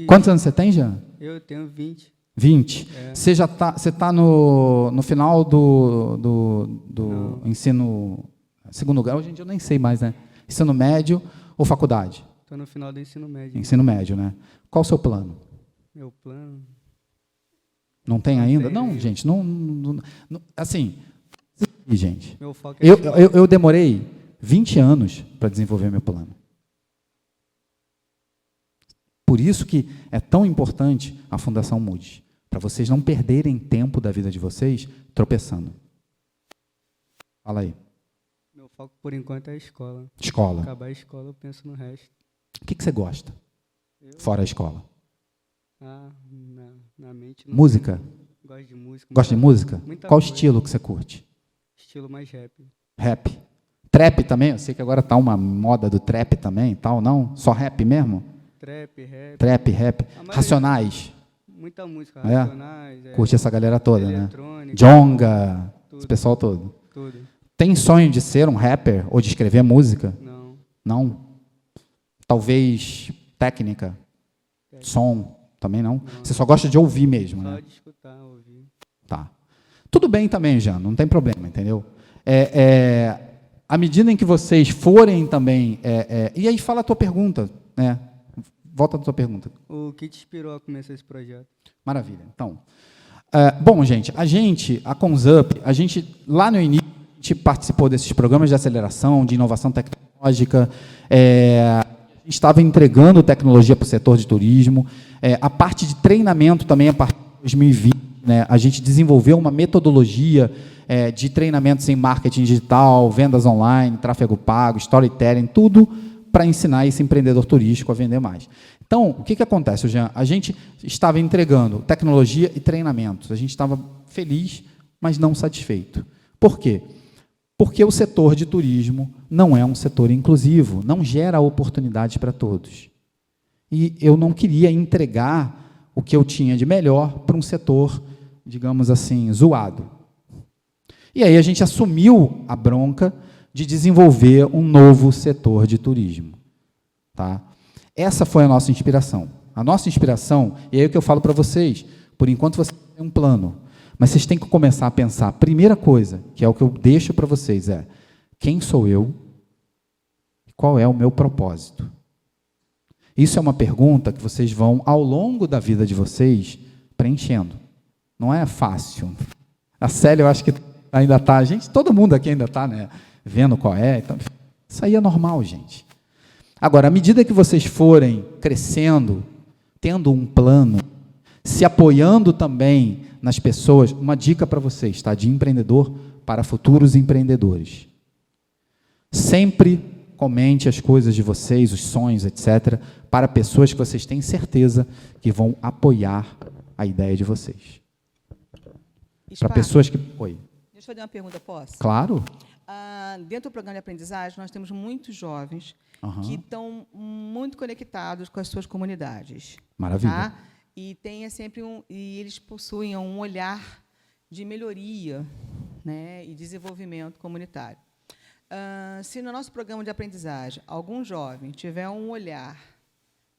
Quantos anos você tem, Jean? Eu tenho 20. 20. Você já está no final do ensino segundo grau, hoje em dia eu nem sei mais, né? Ensino médio ou faculdade? Estou no final do ensino médio. Ensino médio, né? Qual o seu plano? Meu plano? Não tem ainda? Tem Não, ainda. gente, não, assim, gente, Meu foco é eu demorei 20 anos para desenvolver meu plano. Por isso que é tão importante a Fundação Mude, para vocês não perderem tempo da vida de vocês tropeçando. Fala aí. Meu foco, por enquanto, é a escola. Escola. Acabar a escola, eu penso no resto. O que você gosta, fora a escola? Na mente... Não Música? Gosto de música. Gosta de música? Muita Qual coisa. estilo que você curte? Estilo mais rap. Rap. Trap também? Eu sei que agora está uma moda do trap também e tal, não? Só rap mesmo? Trap, rap. Trap, rap. maioria- Racionais. Muita música. É? Racionais. Curte essa galera toda, né? eletrônica. Jonga, esse Tudo. pessoal todo. Tudo. Tem sonho de ser um rapper ou de escrever música? Não. Não. Talvez técnica, som, também não. Você só gosta de ouvir mesmo, Só né? de escutar, ouvir. Tá. Tudo bem também, Jean, não tem problema, entendeu? À medida em que vocês forem também... e aí fala a tua pergunta, né? Volta à tua pergunta. O que te inspirou a começar esse projeto? Maravilha. Então, bom, gente, a Conzup, lá no início, a gente participou desses programas de aceleração, de inovação tecnológica, a gente estava entregando tecnologia para o setor de turismo, a parte de treinamento também, a partir de 2020, né, a gente desenvolveu uma metodologia de treinamentos em marketing digital, vendas online, tráfego pago, storytelling, tudo para ensinar esse empreendedor turístico a vender mais. Então, o que acontece, Jean? A gente estava entregando tecnologia e treinamentos. A gente estava feliz, mas não satisfeito. Por quê? Porque o setor de turismo não é um setor inclusivo, não gera oportunidades para todos. E eu não queria entregar o que eu tinha de melhor para um setor, digamos assim, zoado. E aí a gente assumiu a bronca de desenvolver um novo setor de turismo. Tá? Essa foi a nossa inspiração. A nossa inspiração, e aí o que eu falo para vocês, por enquanto você tem um plano, mas vocês têm que começar a pensar, a primeira coisa, que é o que eu deixo para vocês, quem sou eu? Qual é o meu propósito? Isso é uma pergunta que vocês vão, ao longo da vida de vocês, preenchendo. Não é fácil. A Célia, eu acho que ainda está, todo mundo aqui ainda está, né, vendo qual é. Então, isso aí é normal, gente. Agora, à medida que vocês forem crescendo, tendo um plano, se apoiando também nas pessoas, uma dica para vocês, tá? De empreendedor para futuros empreendedores. Sempre comente as coisas de vocês, os sonhos, etc., para pessoas que vocês têm certeza que vão apoiar a ideia de vocês. Para pessoas que... Oi. Deixa eu fazer uma pergunta, posso? Claro. Dentro do programa de aprendizagem, nós temos muitos jovens que estão muito conectados com as suas comunidades. Maravilha. Tá? E eles possuem um olhar de melhoria, né, e desenvolvimento comunitário. Se no nosso programa de aprendizagem algum jovem tiver um olhar,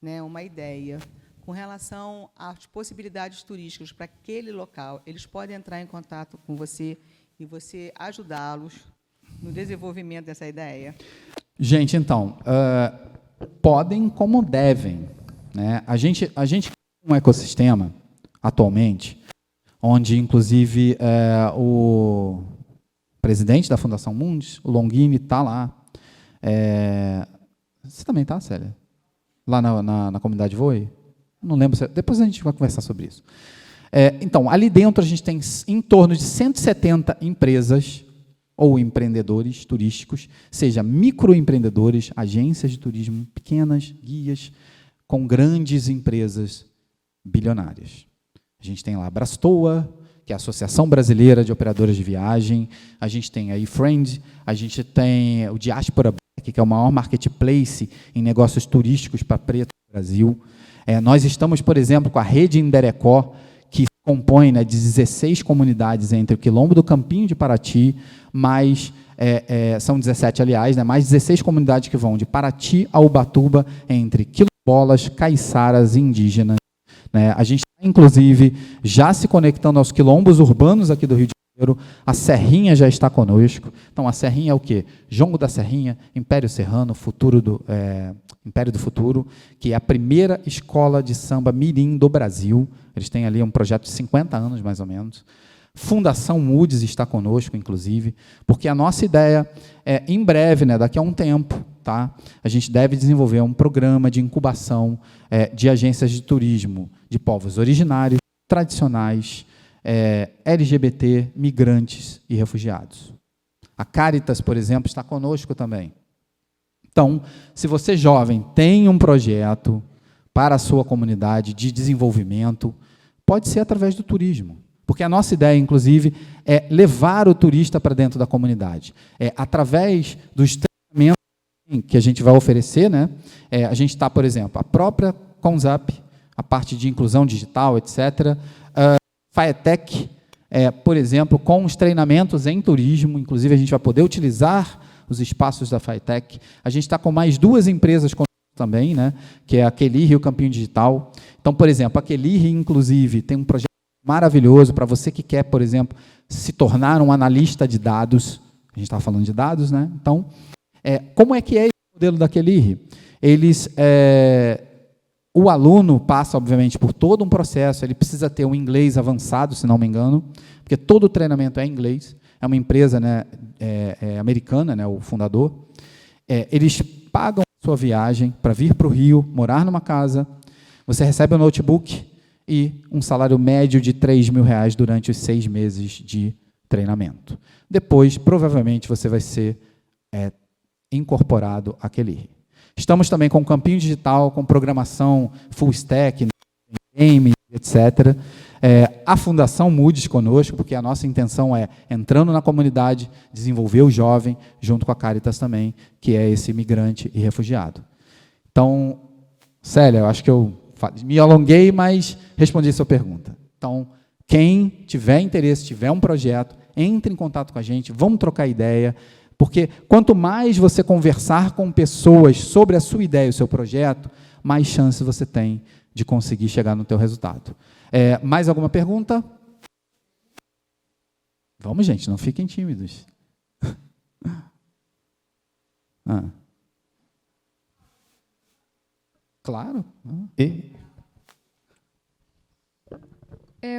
né, uma ideia com relação às possibilidades turísticas para aquele local, eles podem entrar em contato com você e você ajudá-los no desenvolvimento dessa ideia? Gente, então, podem como devem. Né? A gente tem um ecossistema, atualmente, onde, inclusive, o presidente da Fundação Mundi, o Longini, está lá. Você também está, Célia? Lá na comunidade Voe? Não lembro. Depois a gente vai conversar sobre isso. Então, ali dentro a gente tem em torno de 170 empresas ou empreendedores turísticos, seja microempreendedores, agências de turismo pequenas, guias, com grandes empresas bilionárias. A gente tem lá a Brastoa, que é a Associação Brasileira de Operadoras de Viagem, a gente tem a eFriend, a gente tem o Diaspora Black, que é o maior marketplace em negócios turísticos para preto no Brasil. Nós estamos, por exemplo, com a Rede Inderecó, que compõe, né, de 16 comunidades entre o Quilombo do Campinho de Paraty, mais, são 17, aliás, né, mais 16 comunidades que vão de Paraty a Ubatuba, entre quilombolas, caiçaras e indígenas. Né? A gente está, inclusive, já se conectando aos quilombos urbanos aqui do Rio de Janeiro. A Serrinha já está conosco. Então, a Serrinha é o quê? Jongo da Serrinha, Império Serrano, Império do Futuro, que é a primeira escola de samba mirim do Brasil. Eles têm ali um projeto de 50 anos, mais ou menos. Fundação Moody's está conosco, inclusive, porque a nossa ideia é, em breve, né, daqui a um tempo, tá, a gente deve desenvolver um programa de incubação de agências de turismo de povos originários, tradicionais, LGBT, migrantes e refugiados. A Caritas, por exemplo, está conosco também. Então, se você, jovem, tem um projeto para a sua comunidade de desenvolvimento, pode ser através do turismo. Porque a nossa ideia, inclusive, é levar o turista para dentro da comunidade. Através dos treinamentos que a gente vai oferecer, né? A gente está, por exemplo, a própria Conzap, a parte de inclusão digital, etc. Faetec, por exemplo, com os treinamentos em turismo, inclusive a gente vai poder utilizar os espaços da Faetec. A gente está com mais 2 empresas também, né? Que é a Quelir e o Campinho Digital. Então, por exemplo, a Quelir, inclusive, tem um projeto maravilhoso para você que quer, por exemplo, se tornar um analista de dados. A gente estava falando de dados, né? Então, como é que é esse modelo da Quelir? O aluno passa, obviamente, por todo um processo, ele precisa ter um inglês avançado, se não me engano, porque todo o treinamento é em inglês. É uma empresa, né, americana, né, o fundador. Eles pagam a sua viagem para vir para o Rio, morar numa casa, você recebe um notebook e um salário médio de R$3.000 durante os 6 meses de treinamento. Depois, provavelmente, você vai ser incorporado àquele. Estamos também com o Campinho Digital, com programação full stack, game, etc. A Fundação Moody's conosco, porque a nossa intenção é, entrando na comunidade, desenvolver o jovem, junto com a Caritas também, que é esse imigrante e refugiado. Então, Célia, eu acho que eu me alonguei, mas respondi a sua pergunta. Então, quem tiver interesse, tiver um projeto, entre em contato com a gente, vamos trocar ideia, porque quanto mais você conversar com pessoas sobre a sua ideia e o seu projeto, mais chance você tem de conseguir chegar no teu resultado. Mais alguma pergunta? Vamos, gente, não fiquem tímidos. Claro.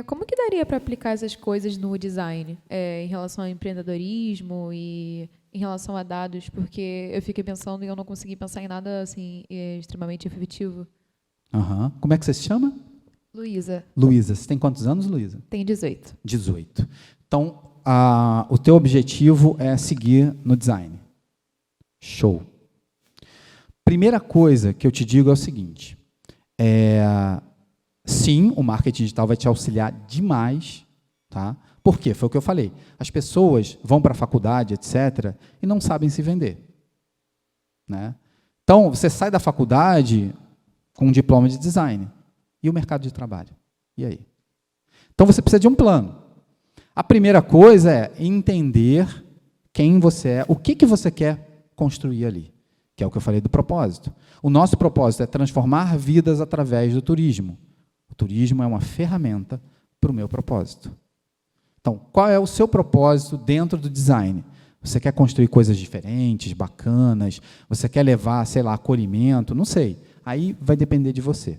Como que daria para aplicar essas coisas no design, em relação ao empreendedorismo e em relação a dados? Porque eu fiquei pensando e eu não consegui pensar em nada assim extremamente efetivo. Como é que você se chama? Luísa. Luísa. Você tem quantos anos, Luísa? Tenho 18. 18. Então, o teu objetivo é seguir no design. Show. Primeira coisa que eu te digo é o seguinte, sim, o marketing digital vai te auxiliar demais, tá? Por quê? Foi o que eu falei. As pessoas vão para a faculdade, etc., e não sabem se vender. Né? Então, você sai da faculdade com um diploma de design. E o mercado de trabalho? E aí? Então, você precisa de um plano. A primeira coisa é entender quem você é, o que você quer construir ali, que é o que eu falei do propósito. O nosso propósito é transformar vidas através do turismo. O turismo é uma ferramenta para o meu propósito. Então, qual é o seu propósito dentro do design? Você quer construir coisas diferentes, bacanas? Você quer levar, sei lá, acolhimento? Não sei. Aí vai depender de você.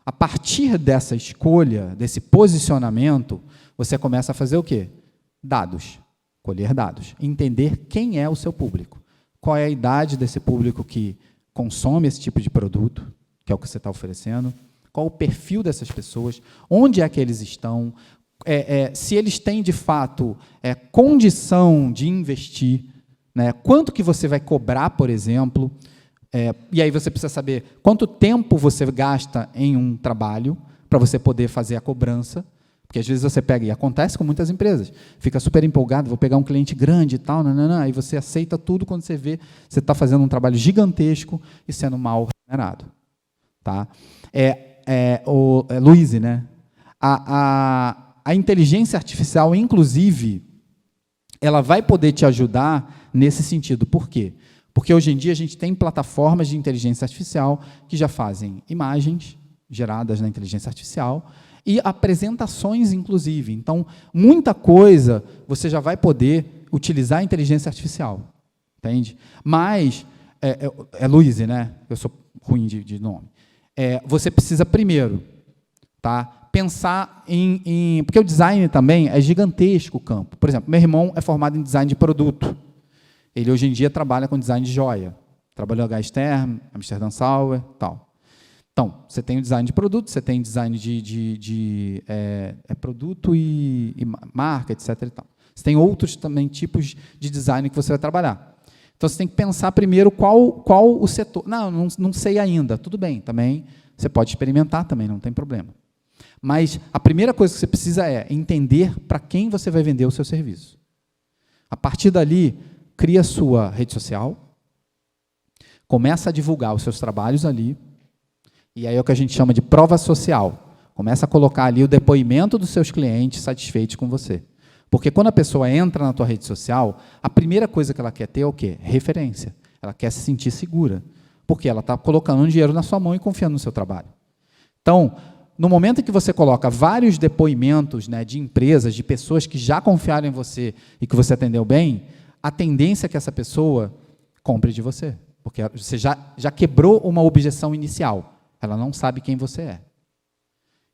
A partir dessa escolha, desse posicionamento, você começa a fazer o quê? Dados. Colher dados. Entender quem é o seu público. Qual é a idade desse público que consome esse tipo de produto, que é o que você está oferecendo? qual o perfil dessas pessoas, onde é que eles estão, se eles têm, de fato, condição de investir, né? Quanto que você vai cobrar, por exemplo, e aí você precisa saber quanto tempo você gasta em um trabalho para você poder fazer a cobrança, porque às vezes você pega, e acontece com muitas empresas, fica super empolgado, vou pegar um cliente grande e tal, aí você aceita tudo quando você vê, você está fazendo um trabalho gigantesco e sendo mal remunerado. Tá? Luiz, né? A inteligência artificial, inclusive, ela vai poder te ajudar nesse sentido. Por quê? Porque hoje em dia a gente tem plataformas de inteligência artificial que já fazem imagens geradas na inteligência artificial e apresentações, inclusive. Então, muita coisa você já vai poder utilizar a inteligência artificial, entende? Mas, Luiz, né? Eu sou ruim de nome. Você precisa primeiro, tá, pensar porque o design também é gigantesco o campo. Por exemplo, meu irmão é formado em design de produto. Ele, hoje em dia, trabalha com design de joia. Trabalhou em H-Stern, Amsterdam Sauer, tal. Então, você tem o design de produto, você tem design de produto e marca, etc. E tal. Você tem outros também tipos de design que você vai trabalhar. Então, você tem que pensar primeiro qual o setor. Não sei ainda. Tudo bem, também você pode experimentar também, não tem problema. Mas a primeira coisa que você precisa é entender para quem você vai vender o seu serviço. A partir dali, cria a sua rede social, começa a divulgar os seus trabalhos ali, e aí é o que a gente chama de prova social. Começa a colocar ali o depoimento dos seus clientes satisfeitos com você. Porque quando a pessoa entra na tua rede social, a primeira coisa que ela quer ter é o quê? Referência. Ela quer se sentir segura. Porque ela está colocando um dinheiro na sua mão e confiando no seu trabalho. Então, no momento em que você coloca vários depoimentos, né, de empresas, de pessoas que já confiaram em você e que você atendeu bem, a tendência é que essa pessoa compre de você. Porque você já quebrou uma objeção inicial. Ela não sabe quem você é.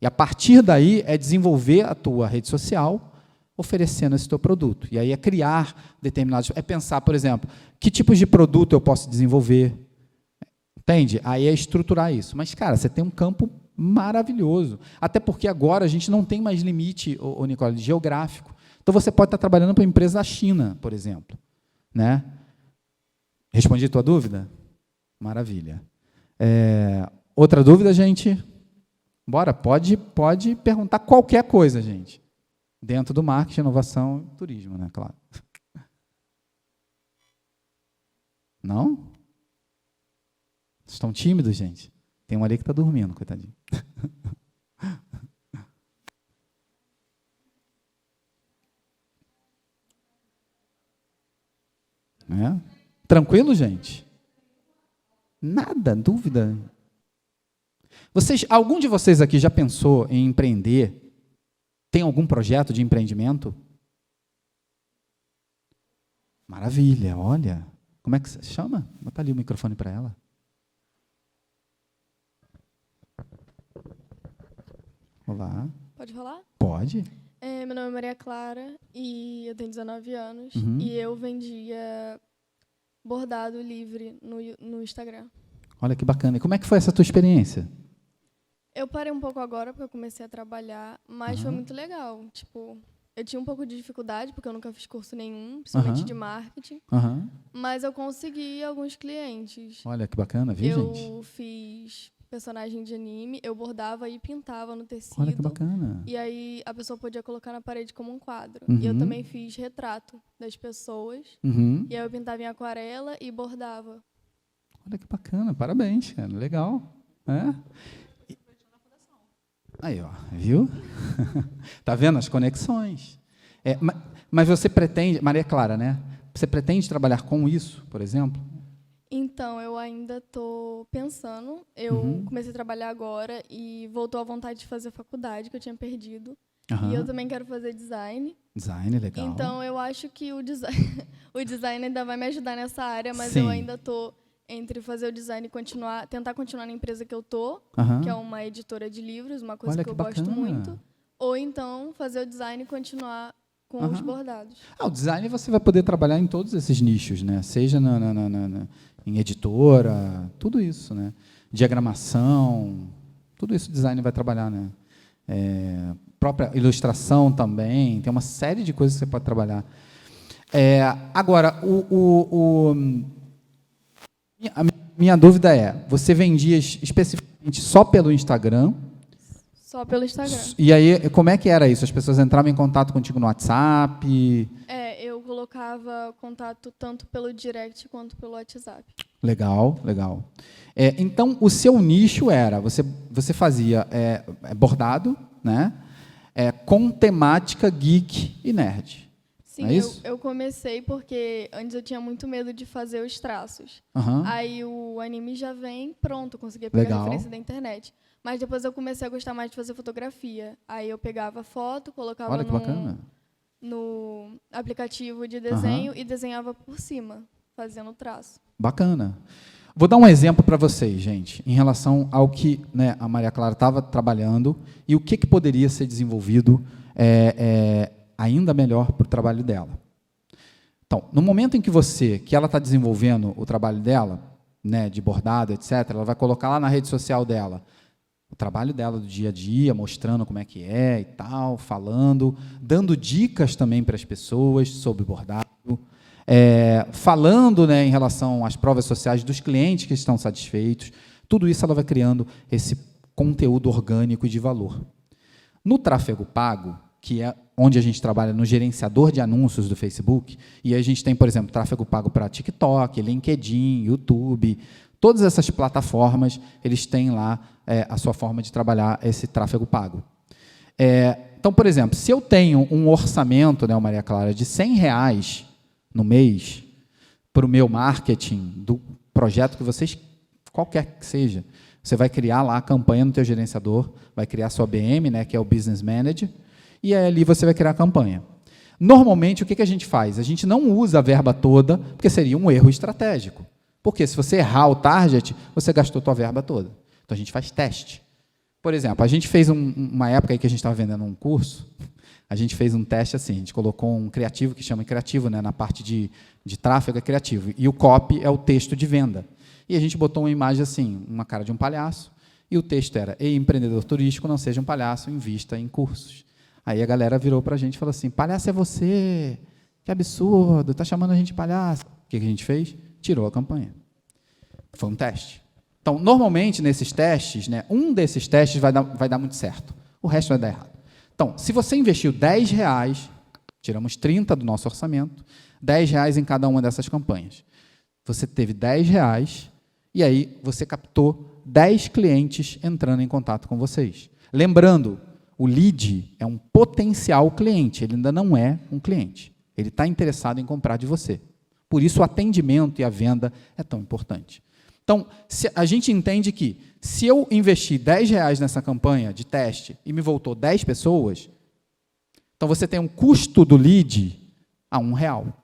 E a partir daí é desenvolver a tua rede social oferecendo esse teu produto. E aí é criar determinados... É pensar, por exemplo, que tipos de produto eu posso desenvolver. Entende? Aí é estruturar isso. Mas, cara, você tem um campo maravilhoso. Até porque agora a gente não tem mais limite, Nicole, geográfico. Então você pode estar trabalhando para uma empresa da China, por exemplo. Né? Respondi a tua dúvida? Maravilha. Outra dúvida, gente? Bora, pode perguntar qualquer coisa, gente. Dentro do marketing, inovação e turismo, né? Claro. Não? Estão tímidos, gente? Tem um ali que está dormindo, coitadinho. Tranquilo, gente? Nada, dúvida? Algum de vocês aqui já pensou em empreender? Tem algum projeto de empreendimento? Maravilha, olha. Como é que se chama? Bota ali o microfone para ela. Olá. Pode falar? Pode. Meu nome é Maria Clara e eu tenho 19 anos. Uhum. E eu vendia bordado livre no Instagram. Olha que bacana. E como é que foi essa tua experiência? Eu parei um pouco agora porque eu comecei a trabalhar, mas foi muito legal. Tipo, eu tinha um pouco de dificuldade porque eu nunca fiz curso nenhum, principalmente de marketing. Mas eu consegui alguns clientes. Olha que bacana, viu, gente? Eu fiz personagem de anime, eu bordava e pintava no tecido. Olha que bacana. E aí a pessoa podia colocar na parede como um quadro. E eu também fiz retrato das pessoas. E aí eu pintava em aquarela e bordava. Olha que bacana, parabéns, cara. Legal. Aí, ó, viu? Tá vendo as conexões? Mas você pretende, Maria Clara, né? Você pretende trabalhar com isso, por exemplo? Então, eu ainda estou pensando. Eu comecei a trabalhar agora e voltou a vontade de fazer faculdade, que eu tinha perdido. E eu também quero fazer design. Design, legal. Então, eu acho que o design ainda vai me ajudar nessa área, mas eu ainda estou entre fazer o design e tentar continuar na empresa que eu estou, que é uma editora de livros, uma coisa que eu gosto muito. Ou então fazer o design e continuar com os bordados. O design você vai poder trabalhar em todos esses nichos, né? Seja em editora, tudo isso, né? Diagramação, Tudo isso o design vai trabalhar, né? Própria ilustração também, tem uma série de coisas que você pode trabalhar. Agora, a minha dúvida é, você vendia especificamente só pelo Instagram? Só pelo Instagram. E aí, como é que era isso? As pessoas entravam em contato contigo no WhatsApp? Eu colocava contato tanto pelo direct quanto pelo WhatsApp. Legal, legal. Então, o seu nicho era, você fazia bordado, né? Com temática geek e nerd. Sim, é isso? Eu comecei porque antes eu tinha muito medo de fazer os traços. Uhum. Aí o anime já vem pronto, eu conseguia pegar Legal. referência da internet. Mas depois eu comecei a gostar mais de fazer fotografia. Aí eu pegava foto, colocava Olha que bacana. no aplicativo de desenho e desenhava por cima, fazendo traço. Bacana. Vou dar um exemplo para vocês, gente, em relação ao que, né, a Maria Clara estava trabalhando e o que poderia ser desenvolvido ainda melhor para o trabalho dela. Então, no momento em que ela está desenvolvendo o trabalho dela, né, de bordado, etc., ela vai colocar lá na rede social dela o trabalho dela do dia a dia, mostrando como é que é e tal, falando, dando dicas também para as pessoas sobre bordado, falando, né, em relação às provas sociais dos clientes que estão satisfeitos. Tudo isso ela vai criando esse conteúdo orgânico e de valor. No tráfego pago, que é onde a gente trabalha no gerenciador de anúncios do Facebook, e aí a gente tem, por exemplo, tráfego pago para TikTok, LinkedIn, YouTube, todas essas plataformas, eles têm lá a sua forma de trabalhar esse tráfego pago. Então, por exemplo, se eu tenho um orçamento, né, Maria Clara, de R$100 no mês para o meu marketing, do projeto que vocês, qualquer que seja, você vai criar lá a campanha no teu gerenciador, vai criar a sua BM, né, que é o Business Manager, e aí ali você vai criar a campanha. Normalmente, o que a gente faz? A gente não usa a verba toda, porque seria um erro estratégico. Porque se você errar o target, você gastou a tua verba toda. Então, a gente faz teste. Por exemplo, a gente fez uma época aí que a gente estava vendendo um curso, a gente fez um teste assim, a gente colocou um criativo, que chama criativo, né, na parte de tráfego é criativo, e o copy é o texto de venda. E a gente botou uma imagem assim, uma cara de um palhaço, e o texto era: ei, empreendedor turístico, não seja um palhaço, invista em cursos. Aí a galera virou para a gente e falou assim: palhaço é você, que absurdo, está chamando a gente de palhaço. O que a gente fez? Tirou a campanha. Foi um teste. Então, normalmente, nesses testes, né, um desses testes vai dar muito certo, o resto vai dar errado. Então, se você investiu R$10, tiramos 30 do nosso orçamento, R$10 em cada uma dessas campanhas. Você teve R$10 e aí você captou 10 clientes entrando em contato com vocês. Lembrando, o lead é um potencial cliente, ele ainda não é um cliente. Ele está interessado em comprar de você. Por isso, o atendimento e a venda é tão importante. Então, a gente entende que, se eu investir R$10 nessa campanha de teste e me voltou 10 pessoas, então você tem um custo do lead a R$1. Por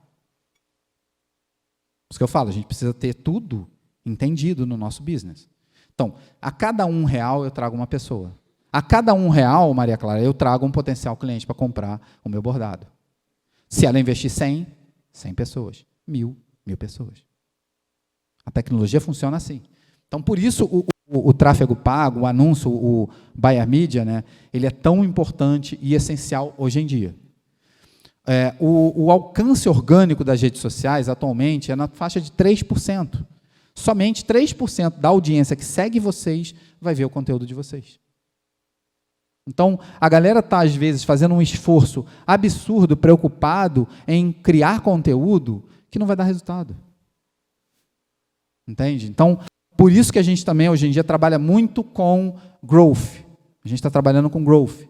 isso que eu falo, a gente precisa ter tudo entendido no nosso business. Então, a cada R$1 eu trago uma pessoa. A cada R$1, Maria Clara, eu trago um potencial cliente para comprar o meu bordado. Se ela investir 100 pessoas. 1.000 pessoas. A tecnologia funciona assim. Então, por isso, o tráfego pago, o anúncio, o buyer media, né, ele é tão importante e essencial hoje em dia. O alcance orgânico das redes sociais, atualmente, é na faixa de 3%. Somente 3% da audiência que segue vocês vai ver o conteúdo de vocês. Então, a galera está, às vezes, fazendo um esforço absurdo, preocupado em criar conteúdo que não vai dar resultado. Entende? Então, por isso que a gente também, hoje em dia, trabalha muito com growth. A gente está trabalhando com growth,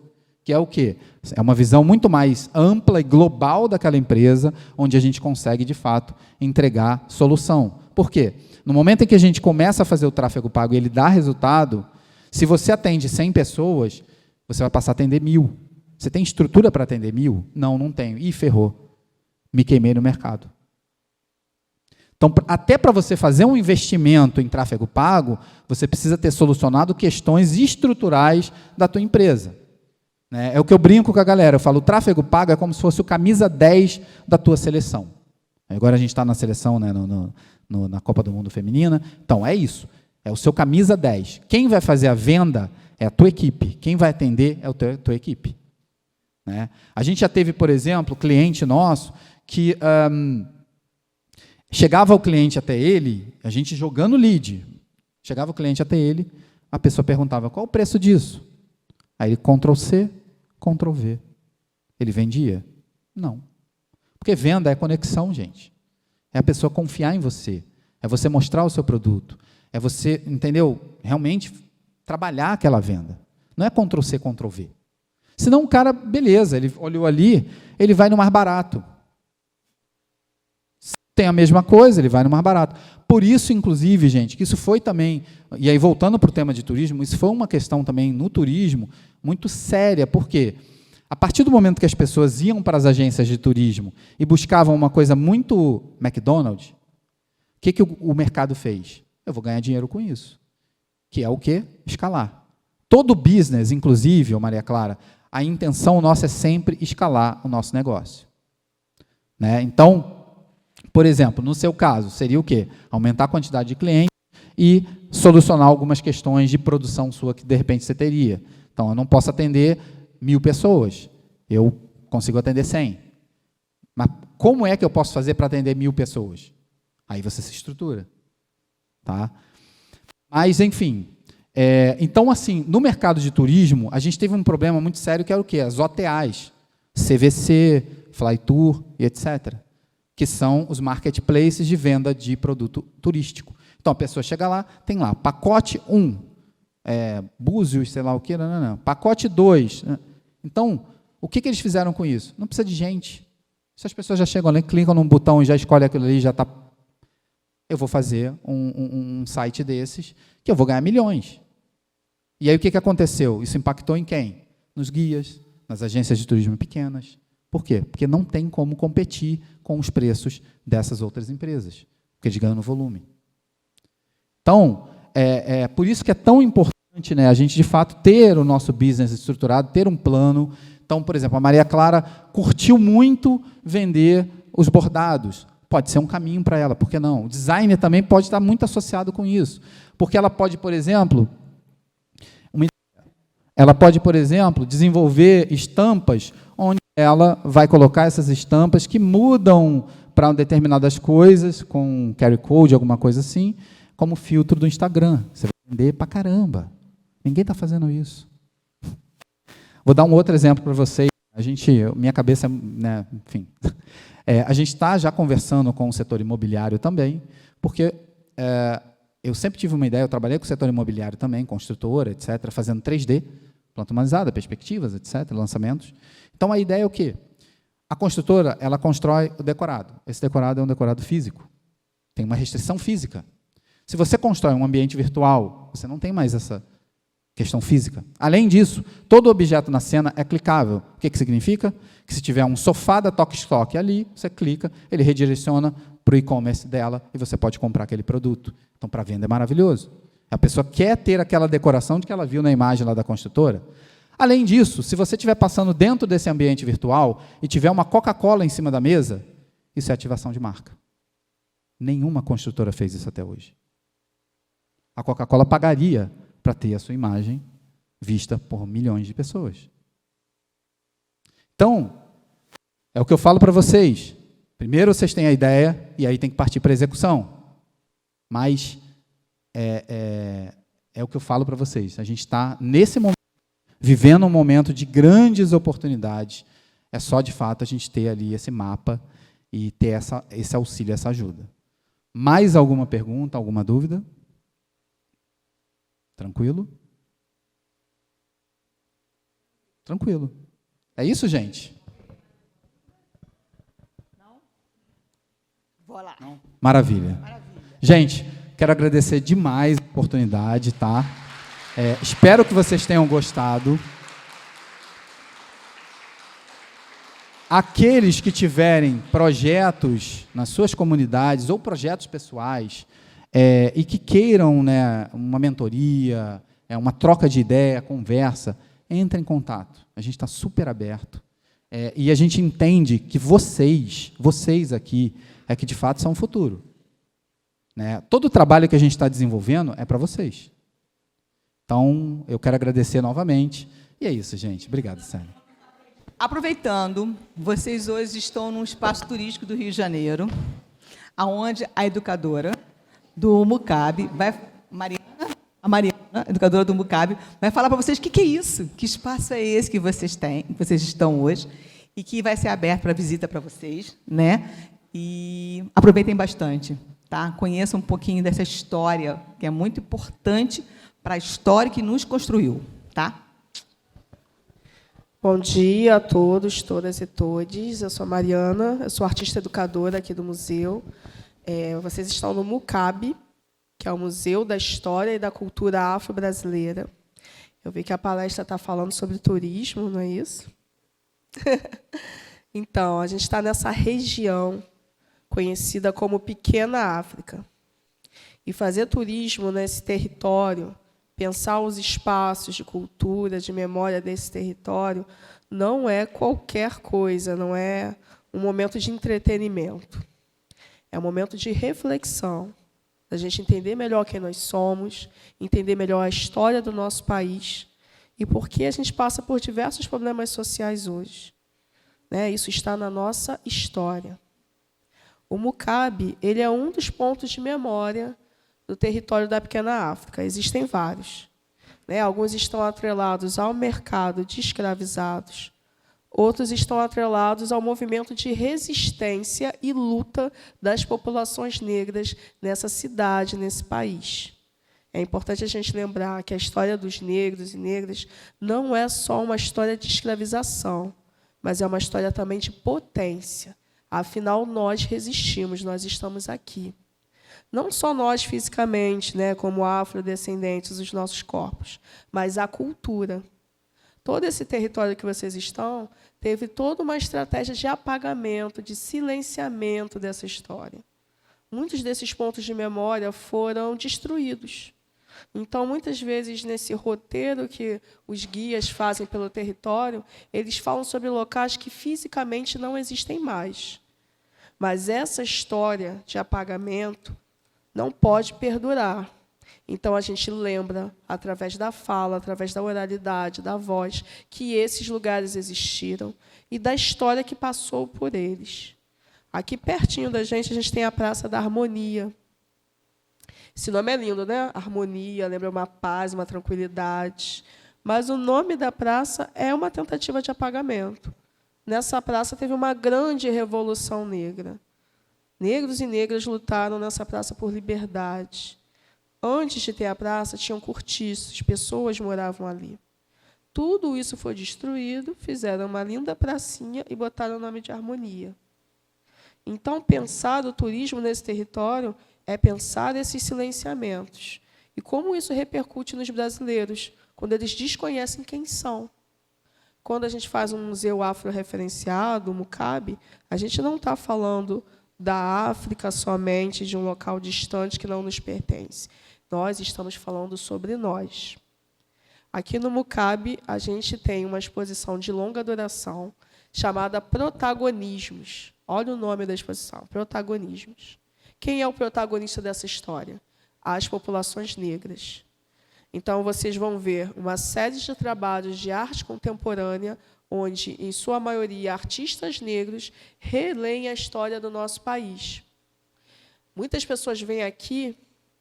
que é o quê? É uma visão muito mais ampla e global daquela empresa, onde a gente consegue, de fato, entregar solução. Por quê? No momento em que a gente começa a fazer o tráfego pago e ele dá resultado, se você atende 100 pessoas, você vai passar a atender 1.000. Você tem estrutura para atender 1.000? Não, não tenho. Ih, ferrou. Me queimei no mercado. Então, até para você fazer um investimento em tráfego pago, você precisa ter solucionado questões estruturais da tua empresa. Né? É o que eu brinco com a galera. Eu falo, o tráfego pago é como se fosse o camisa 10 da tua seleção. Agora a gente está na seleção, né, na Copa do Mundo Feminina. Então, é isso. É o seu camisa 10. Quem vai fazer a venda é a tua equipe. Quem vai atender é a tua equipe. Né? A gente já teve, por exemplo, cliente nosso que chegava o cliente até ele, a gente jogando lead, chegava o cliente até ele, a pessoa perguntava, qual o preço disso? Aí ele Ctrl+C, Ctrl+V. Ele vendia? Não. Porque venda é conexão, gente. É a pessoa confiar em você. É você mostrar o seu produto. É você, entendeu? Realmente trabalhar aquela venda. Não é Ctrl+C, Ctrl+V. Senão o cara, beleza, ele olhou ali, ele vai no mais barato. Se tem a mesma coisa, ele vai no mais barato. Por isso, inclusive, gente, que isso foi também, e aí voltando para o tema de turismo, isso foi uma questão também no turismo muito séria, porque a partir do momento que as pessoas iam para as agências de turismo e buscavam uma coisa muito McDonald's, o que o mercado fez? Eu vou ganhar dinheiro com isso. Que é o quê? Escalar. Todo business, inclusive, Maria Clara, a intenção nossa é sempre escalar o nosso negócio. Né? Então, por exemplo, no seu caso, seria o quê? Aumentar a quantidade de clientes e solucionar algumas questões de produção sua que, de repente, você teria. Então, eu não posso atender 1000 pessoas. Eu consigo atender 100. Mas como é que eu posso fazer para atender 1000 pessoas? Aí você se estrutura. Tá? Mas, enfim... então, assim, no mercado de turismo, a gente teve um problema muito sério que era o quê? As OTAs, CVC, Flytour e etc., que são os marketplaces de venda de produto turístico. Então, a pessoa chega lá, tem lá, pacote 1, Búzios, sei lá o quê, não. Pacote 2. Então, o que eles fizeram com isso? Não precisa de gente. Se as pessoas já chegam ali, clicam num botão e já escolhem aquilo ali, já está... Eu vou fazer um site desses que eu vou ganhar milhões. E aí o que aconteceu? Isso impactou em quem? Nos guias, nas agências de turismo pequenas. Por quê? Porque não tem como competir com os preços dessas outras empresas, porque eles ganham no volume. Então, por isso que é tão importante, né, a gente, de fato, ter o nosso business estruturado, ter um plano. Então, por exemplo, a Maria Clara curtiu muito vender os bordados. Pode ser um caminho para ela, por que não? O designer também pode estar muito associado com isso, porque ela pode, por exemplo, desenvolver estampas onde ela vai colocar essas estampas que mudam para determinadas coisas, com QR Code, alguma coisa assim, como filtro do Instagram. Você vai vender para caramba. Ninguém está fazendo isso. Vou dar um outro exemplo para vocês. Minha cabeça, né, enfim... a gente está já conversando com o setor imobiliário também, porque eu sempre tive uma ideia, eu trabalhei com o setor imobiliário também, construtora, etc., fazendo 3D, planta humanizada, perspectivas, etc., lançamentos. Então, a ideia é o quê? A construtora, ela constrói o decorado. Esse decorado é um decorado físico. Tem uma restrição física. Se você constrói um ambiente virtual, você não tem mais essa questão física. Além disso, todo objeto na cena é clicável. O que significa? Que se tiver um sofá da Tok-Stock ali, você clica, ele redireciona para o e-commerce dela e você pode comprar aquele produto. Então, para venda é maravilhoso. A pessoa quer ter aquela decoração de que ela viu na imagem lá da construtora. Além disso, se você estiver passando dentro desse ambiente virtual e tiver uma Coca-Cola em cima da mesa, isso é ativação de marca. Nenhuma construtora fez isso até hoje. A Coca-Cola pagaria para ter a sua imagem vista por milhões de pessoas. Então, é o que eu falo para vocês. Primeiro vocês têm a ideia e aí tem que partir para a execução. Mas é o que eu falo para vocês. A gente está, nesse momento, vivendo um momento de grandes oportunidades. É só, de fato, a gente ter ali esse mapa e ter esse auxílio, essa ajuda. Mais alguma pergunta, alguma dúvida? Tranquilo? Tranquilo. É isso, gente? Não? Vou lá. Não? Maravilha. Gente, quero agradecer demais a oportunidade, tá? Espero que vocês tenham gostado. Aqueles que tiverem projetos nas suas comunidades ou projetos pessoais e que queiram, né, uma mentoria, uma troca de ideia, conversa, entre em contato. A gente está super aberto. E a gente entende que vocês aqui, que de fato são o futuro. né? Todo o trabalho que a gente está desenvolvendo é para vocês. Então, eu quero agradecer novamente. E é isso, gente. Obrigado, Célia. Aproveitando, vocês hoje estão num espaço turístico do Rio de Janeiro, onde a educadora do MUCAB, a Mariana, educadora do MUCAB, vai falar para vocês o que é isso, que espaço é esse que vocês têm, que vocês estão hoje, e que vai ser aberto para visita para vocês, né? E aproveitem bastante, tá? Conheçam um pouquinho dessa história, que é muito importante para a história que nos construiu, tá? Bom dia a todos, todas e todes. Eu sou a Mariana, eu sou artista educadora aqui do museu. Vocês estão no MUCAB, que é o Museu da História e da Cultura Afro-Brasileira. Eu vi que a palestra está falando sobre turismo, não é isso? Então, a gente está nessa região conhecida como Pequena África. E fazer turismo nesse território, pensar os espaços de cultura, de memória desse território, não é qualquer coisa, não é um momento de entretenimento. É um momento de reflexão, da gente entender melhor quem nós somos, entender melhor a história do nosso país e por que a gente passa por diversos problemas sociais hoje. Né? Isso está na nossa história. O MUCAB, ele é um dos pontos de memória do território da Pequena África. Existem vários. Né? Alguns estão atrelados ao mercado de escravizados, outros estão atrelados ao movimento de resistência e luta das populações negras nessa cidade, nesse país. É importante a gente lembrar que a história dos negros e negras não é só uma história de escravização, mas é uma história também de potência. Afinal, nós resistimos, nós estamos aqui. Não só nós fisicamente, né, como afrodescendentes, os nossos corpos, mas a cultura. Todo esse território que vocês estão teve toda uma estratégia de apagamento, de silenciamento dessa história. Muitos desses pontos de memória foram destruídos. Então, muitas vezes, nesse roteiro que os guias fazem pelo território, eles falam sobre locais que fisicamente não existem mais. Mas essa história de apagamento não pode perdurar. Então, a gente lembra, através da fala, através da oralidade, da voz, que esses lugares existiram e da história que passou por eles. Aqui, pertinho da gente, a gente tem a Praça da Harmonia. Esse nome é lindo, né? Harmonia, lembra uma paz, uma tranquilidade. Mas o nome da praça é uma tentativa de apagamento. Nessa praça teve uma grande revolução negra. Negros e negras lutaram nessa praça por liberdade. Antes de ter a praça, tinham cortiços, pessoas moravam ali. Tudo isso foi destruído, fizeram uma linda pracinha e botaram o nome de Harmonia. Então, pensar o turismo nesse território é pensar esses silenciamentos. E como isso repercute nos brasileiros, quando eles desconhecem quem são. Quando a gente faz um museu afro-referenciado, o MUCAB, a gente não está falando da África somente, de um local distante que não nos pertence. Nós estamos falando sobre nós. Aqui no MUCAB, a gente tem uma exposição de longa duração chamada Protagonismos. Olha o nome da exposição, Protagonismos. Quem é o protagonista dessa história? As populações negras. Então, vocês vão ver uma série de trabalhos de arte contemporânea, onde, em sua maioria, artistas negros releem a história do nosso país. Muitas pessoas vêm aqui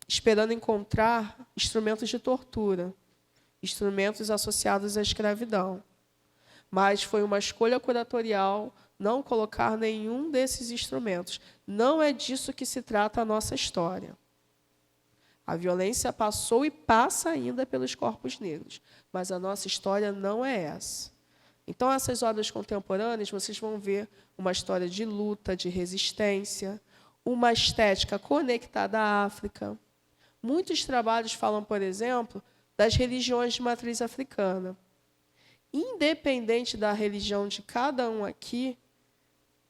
esperando encontrar instrumentos de tortura, instrumentos associados à escravidão. Mas foi uma escolha curatorial não colocar nenhum desses instrumentos. Não é disso que se trata a nossa história. A violência passou e passa ainda pelos corpos negros, mas a nossa história não é essa. Então, essas obras contemporâneas, vocês vão ver uma história de luta, de resistência, uma estética conectada à África. Muitos trabalhos falam, por exemplo, das religiões de matriz africana. Independente da religião de cada um aqui,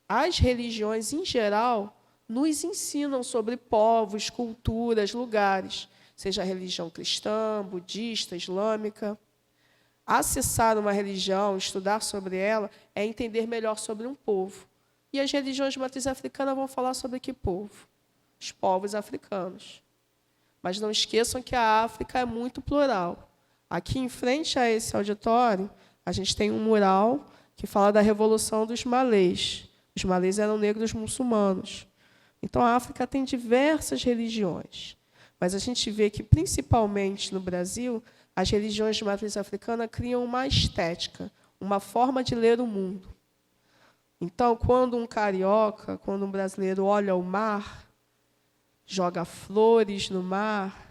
as religiões, em geral, nos ensinam sobre povos, culturas, lugares, seja a religião cristã, budista, islâmica. Acessar uma religião, estudar sobre ela, é entender melhor sobre um povo. E as religiões de matriz africana vão falar sobre que povo? os povos africanos. Mas não esqueçam que a África é muito plural. Aqui, em frente a esse auditório, a gente tem um mural que fala da Revolução dos Malês. Os malês eram negros muçulmanos. Então, a África tem diversas religiões. Mas a gente vê que, principalmente no Brasil, as religiões de matriz africana criam uma estética, uma forma de ler o mundo. Então, quando um carioca, quando um brasileiro olha o mar, joga flores no mar,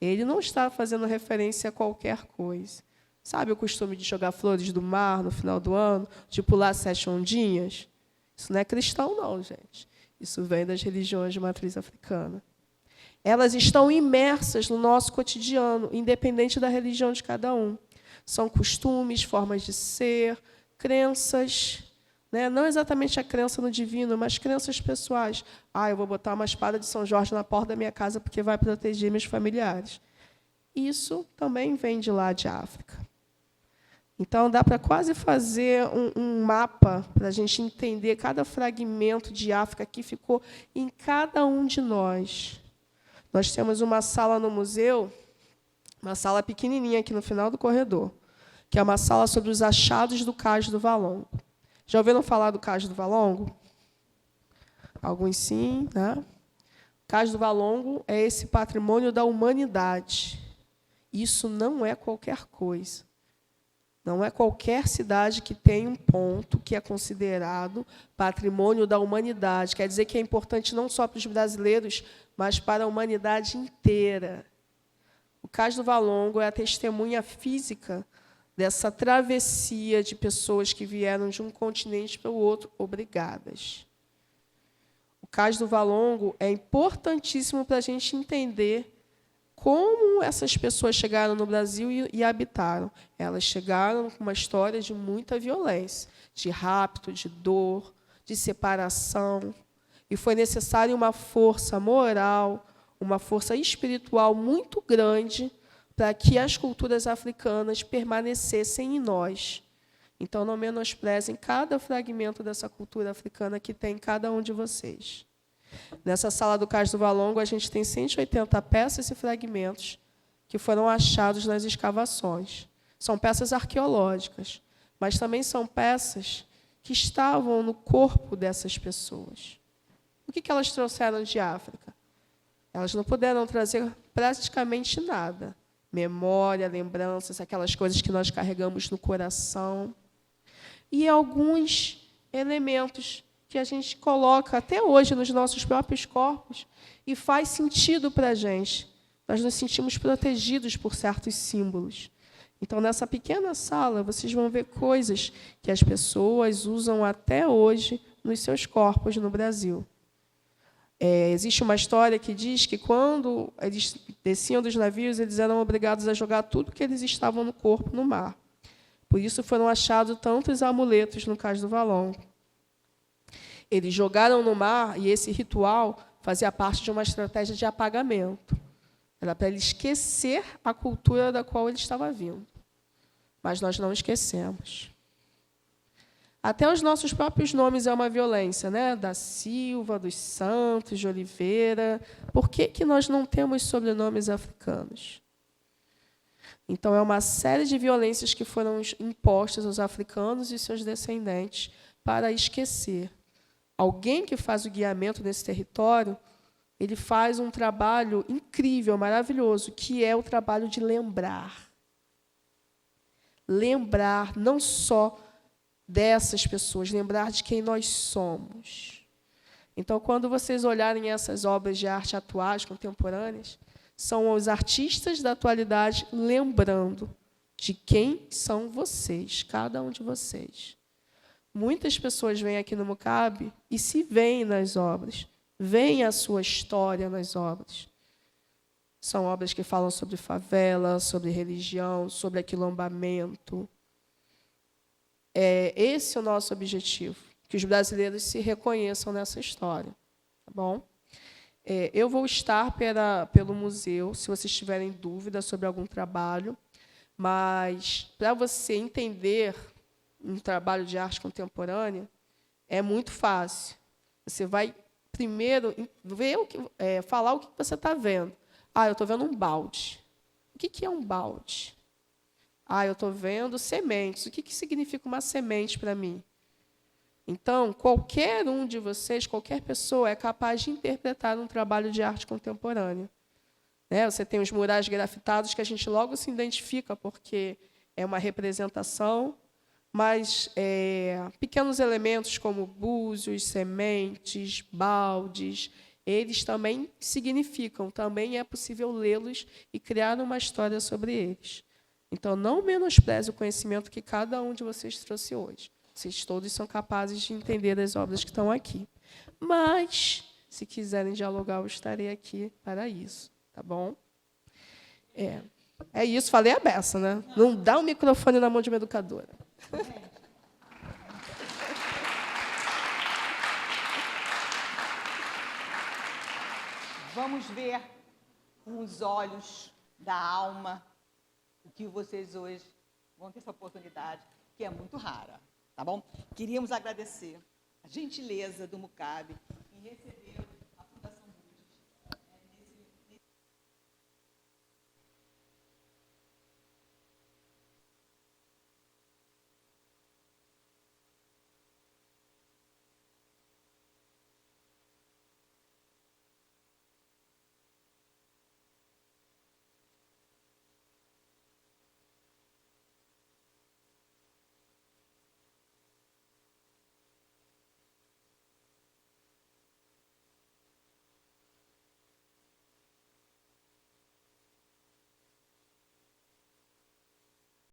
ele não está fazendo referência a qualquer coisa. Sabe o costume de jogar flores do mar no final do ano, de pular 7 ondinhas? Isso não é cristão, não, gente. Isso vem das religiões de matriz africana. Elas estão imersas no nosso cotidiano, independente da religião de cada um. São costumes, formas de ser, crenças, né? Não exatamente a crença no divino, mas crenças pessoais. Eu vou botar uma espada de São Jorge na porta da minha casa porque vai proteger meus familiares. Isso também vem de lá de África. Então, dá para quase fazer um mapa para a gente entender cada fragmento de África que ficou em cada um de nós. Nós temos uma sala no museu, uma sala pequenininha aqui no final do corredor, que é uma sala sobre os achados do Cais do Valongo. Já ouviram falar do Cais do Valongo? Alguns sim, né? O Cais do Valongo é esse patrimônio da humanidade. Isso não é qualquer coisa. Não é qualquer cidade que tem um ponto que é considerado patrimônio da humanidade. Quer dizer que é importante não só para os brasileiros, mas para a humanidade inteira. O Cais do Valongo é a testemunha física dessa travessia de pessoas que vieram de um continente para o outro obrigadas. O Cais do Valongo é importantíssimo para a gente entender como essas pessoas chegaram no Brasil e habitaram. Elas chegaram com uma história de muita violência, de rapto, de dor, de separação. E foi necessária uma força moral, uma força espiritual muito grande para que as culturas africanas permanecessem em nós. Então, não menosprezem cada fragmento dessa cultura africana que tem em cada um de vocês. Nessa sala do Cais do Valongo, a gente tem 180 peças e fragmentos que foram achados nas escavações. São peças arqueológicas, mas também são peças que estavam no corpo dessas pessoas. O que elas trouxeram de África? Elas não puderam trazer praticamente nada. Memória, lembranças, aquelas coisas que nós carregamos no coração. E alguns elementos que a gente coloca até hoje nos nossos próprios corpos e faz sentido para a gente. Nós nos sentimos protegidos por certos símbolos. Então, nessa pequena sala, vocês vão ver coisas que as pessoas usam até hoje nos seus corpos no Brasil. Existe uma história que diz que, quando eles desciam dos navios, eles eram obrigados a jogar tudo que eles estavam no corpo no mar. Por isso foram achados tantos amuletos no Cais do Valongo. Eles jogaram no mar e esse ritual fazia parte de uma estratégia de apagamento. Era para ele esquecer a cultura da qual ele estava vindo. Mas nós não esquecemos. Até os nossos próprios nomes é uma violência, né? Da Silva, dos Santos, de Oliveira. Por que nós não temos sobrenomes africanos? Então, é uma série de violências que foram impostas aos africanos e seus descendentes para esquecer. Alguém que faz o guiamento nesse território, ele faz um trabalho incrível, maravilhoso, que é o trabalho de lembrar. Lembrar não só dessas pessoas, lembrar de quem nós somos. Então, quando vocês olharem essas obras de arte atuais, contemporâneas, são os artistas da atualidade lembrando de quem são vocês, cada um de vocês. Muitas pessoas vêm aqui no MUCAB e se veem nas obras, veem a sua história nas obras. São obras que falam sobre favela, sobre religião, sobre aquilombamento. Esse é o nosso objetivo, que os brasileiros se reconheçam nessa história. Tá bom? Eu vou estar pelo museu, se vocês tiverem dúvida sobre algum trabalho, mas, para você entender um trabalho de arte contemporânea, é muito fácil. Você vai primeiro ver falar o que você está vendo. Eu estou vendo um balde. O que é um balde? Eu estou vendo sementes. O que significa uma semente para mim? Então, qualquer um de vocês, qualquer pessoa, é capaz de interpretar um trabalho de arte contemporânea. Né? Você tem os murais grafitados que a gente logo se identifica, porque é uma representação, mas pequenos elementos como búzios, sementes, baldes, eles também significam, também é possível lê-los e criar uma história sobre eles. Então, não menospreze o conhecimento que cada um de vocês trouxe hoje. Vocês todos são capazes de entender as obras que estão aqui. Mas, se quiserem dialogar, eu estarei aqui para isso. Tá bom? É isso, falei a beça, né? Não dá um microfone na mão de uma educadora. Vamos ver com os olhos da alma o que vocês hoje vão ter essa oportunidade, que é muito rara, tá bom? Queríamos agradecer a gentileza do MUCAB em receber